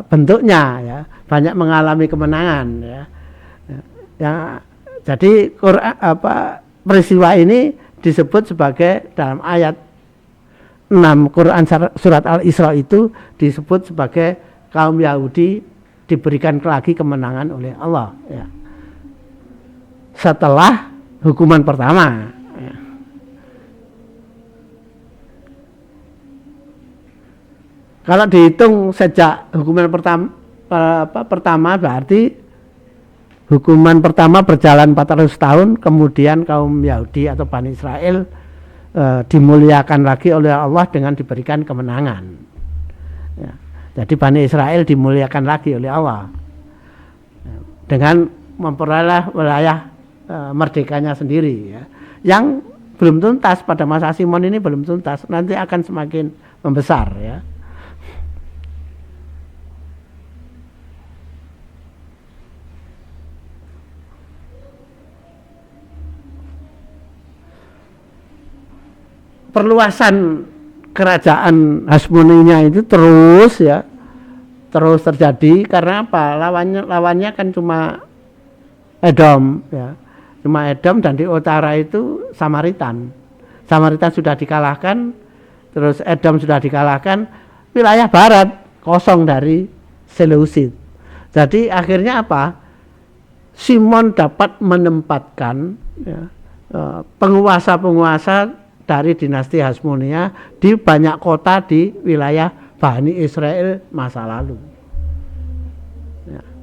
bentuknya ya, banyak mengalami kemenangan ya. Jadi Quran peristiwa ini disebut sebagai dalam ayat 6 Quran surat Al-Isra itu disebut sebagai kaum Yahudi diberikan lagi kemenangan oleh Allah ya. Setelah hukuman pertama ya. Kalau dihitung sejak hukuman pertama berarti hukuman pertama berjalan 400 tahun, kemudian kaum Yahudi atau Bani Israel dimuliakan lagi oleh Allah dengan diberikan kemenangan ya. Jadi Bani Israel dimuliakan lagi oleh Allah ya, dengan memperoleh wilayah merdekanya sendiri ya. Yang belum tuntas pada masa Simon ini belum tuntas, nanti akan semakin membesar ya. perluasan kerajaan Hasmoninya itu terus terjadi. Karena apa? Lawannya kan cuma Edom ya. Cuma Edom, dan di utara itu Samaritan sudah dikalahkan, terus Edom sudah dikalahkan, wilayah barat kosong dari Seleucid. Jadi akhirnya apa? Simon dapat menempatkan penguasa-penguasa dari dinasti Hasmonia di banyak kota di wilayah Bani Israel masa lalu.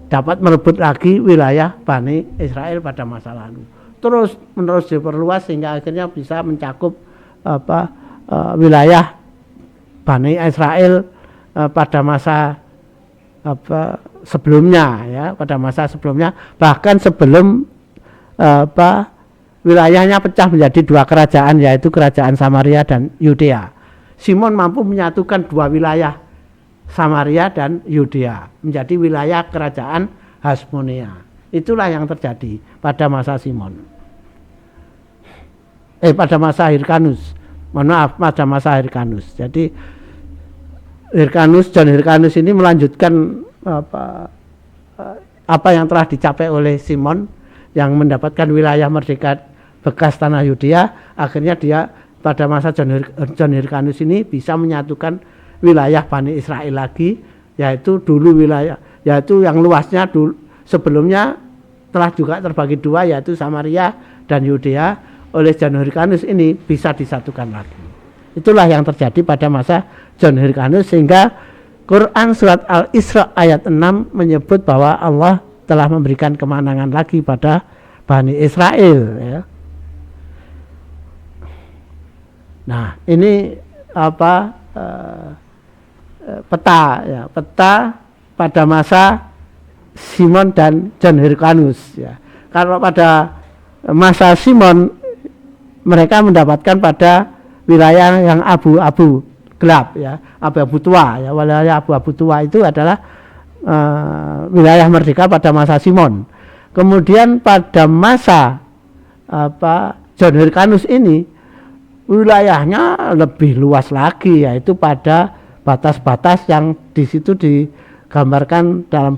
Dapat merebut lagi wilayah Bani Israel pada masa lalu. Terus menerus diperluas sehingga akhirnya bisa mencakup wilayah Bani Israel pada masa sebelumnya ya, pada masa sebelumnya, bahkan sebelum wilayahnya pecah menjadi dua kerajaan, yaitu kerajaan Samaria dan Yudea. Simon mampu menyatukan dua wilayah, Samaria dan Yudea, menjadi wilayah kerajaan Hasmonia. Itulah yang terjadi pada masa Simon. Pada masa Hyrcanus. Mohon maaf, pada masa Hyrcanus. Jadi John Hyrcanus ini melanjutkan apa yang telah dicapai oleh Simon yang mendapatkan wilayah merdeka bekas tanah Yudea. Akhirnya dia pada masa John Hyrcanus ini bisa menyatukan wilayah Bani Israel lagi, yaitu yang luasnya dulu sebelumnya telah juga terbagi dua, yaitu Samaria dan Yudea. Oleh John Hyrcanus ini bisa disatukan lagi. Itulah yang terjadi pada masa John Hyrcanus, sehingga Quran surat Al-Isra ayat 6 menyebut bahwa Allah telah memberikan kemenangan lagi pada Bani Israel ya. Nah, ini peta pada masa Simon dan John Hyrcanus ya. Kalau pada masa Simon mereka mendapatkan pada wilayah yang abu-abu gelap ya, abu-abu tua ya. Wilayah abu-abu tua itu adalah wilayah merdeka pada masa Simon. Kemudian pada masa John Hyrcanus ini wilayahnya lebih luas lagi, yaitu pada batas-batas yang di situ digambarkan dalam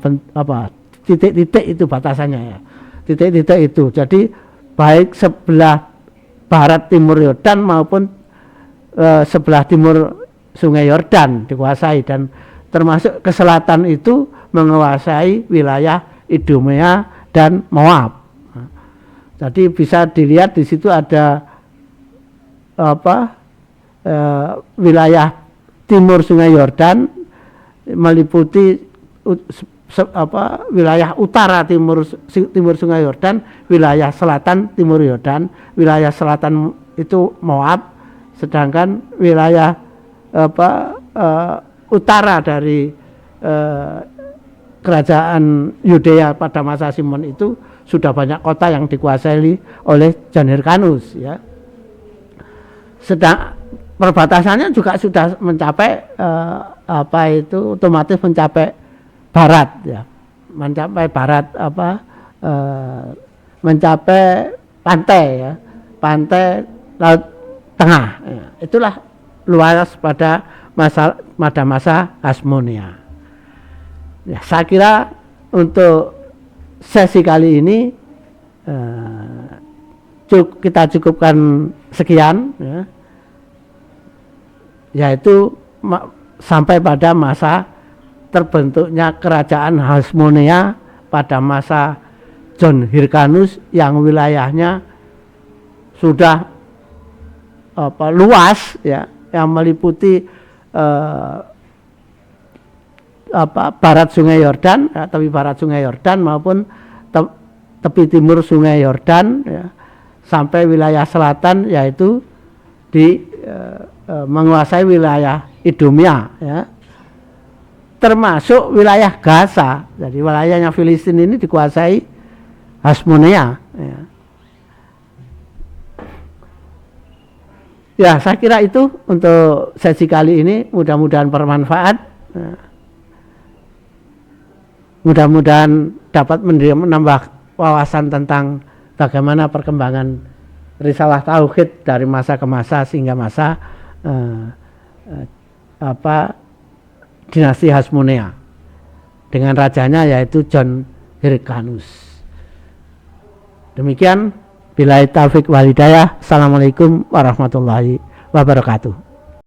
titik-titik itu batasannya ya. Titik-titik itu. Jadi baik sebelah barat timur Yordan maupun sebelah timur Sungai Yordan dikuasai, dan termasuk ke selatan itu menguasai wilayah Idumea dan Moab. Jadi bisa dilihat di situ ada wilayah timur Sungai Yordan meliputi wilayah utara timur Sungai Yordan, wilayah selatan timur Yordan, wilayah selatan itu Moab, sedangkan wilayah utara dari kerajaan Yudea pada masa Simon itu sudah banyak kota yang dikuasai oleh John Hyrcanus ya. Sedang perbatasannya juga sudah mencapai otomatis mencapai barat ya, mencapai barat mencapai pantai ya, pantai Laut Tengah ya. Itulah luas pada masa Hasmonia ya. Saya kira untuk sesi kali ini kita cukupkan sekian ya, yaitu sampai pada masa terbentuknya kerajaan Hasmonia pada masa John Hyrcanus yang wilayahnya sudah luas ya, yang meliputi barat Sungai Yordan ya, tepi barat Sungai Yordan maupun tepi timur Sungai Yordan ya, sampai wilayah selatan yaitu menguasai wilayah Idumea ya, termasuk wilayah Gaza. Jadi wilayahnya Filistin ini dikuasai Hasmonia ya. Ya, saya kira itu untuk sesi kali ini, mudah-mudahan bermanfaat ya. Mudah-mudahan dapat menambah wawasan tentang bagaimana perkembangan risalah tauhid dari masa ke masa sehingga masa dinasti Hasmonea dengan rajanya yaitu John Hyrcanus. Demikian, billahi taufik wal hidayah. Assalamualaikum warahmatullahi wabarakatuh.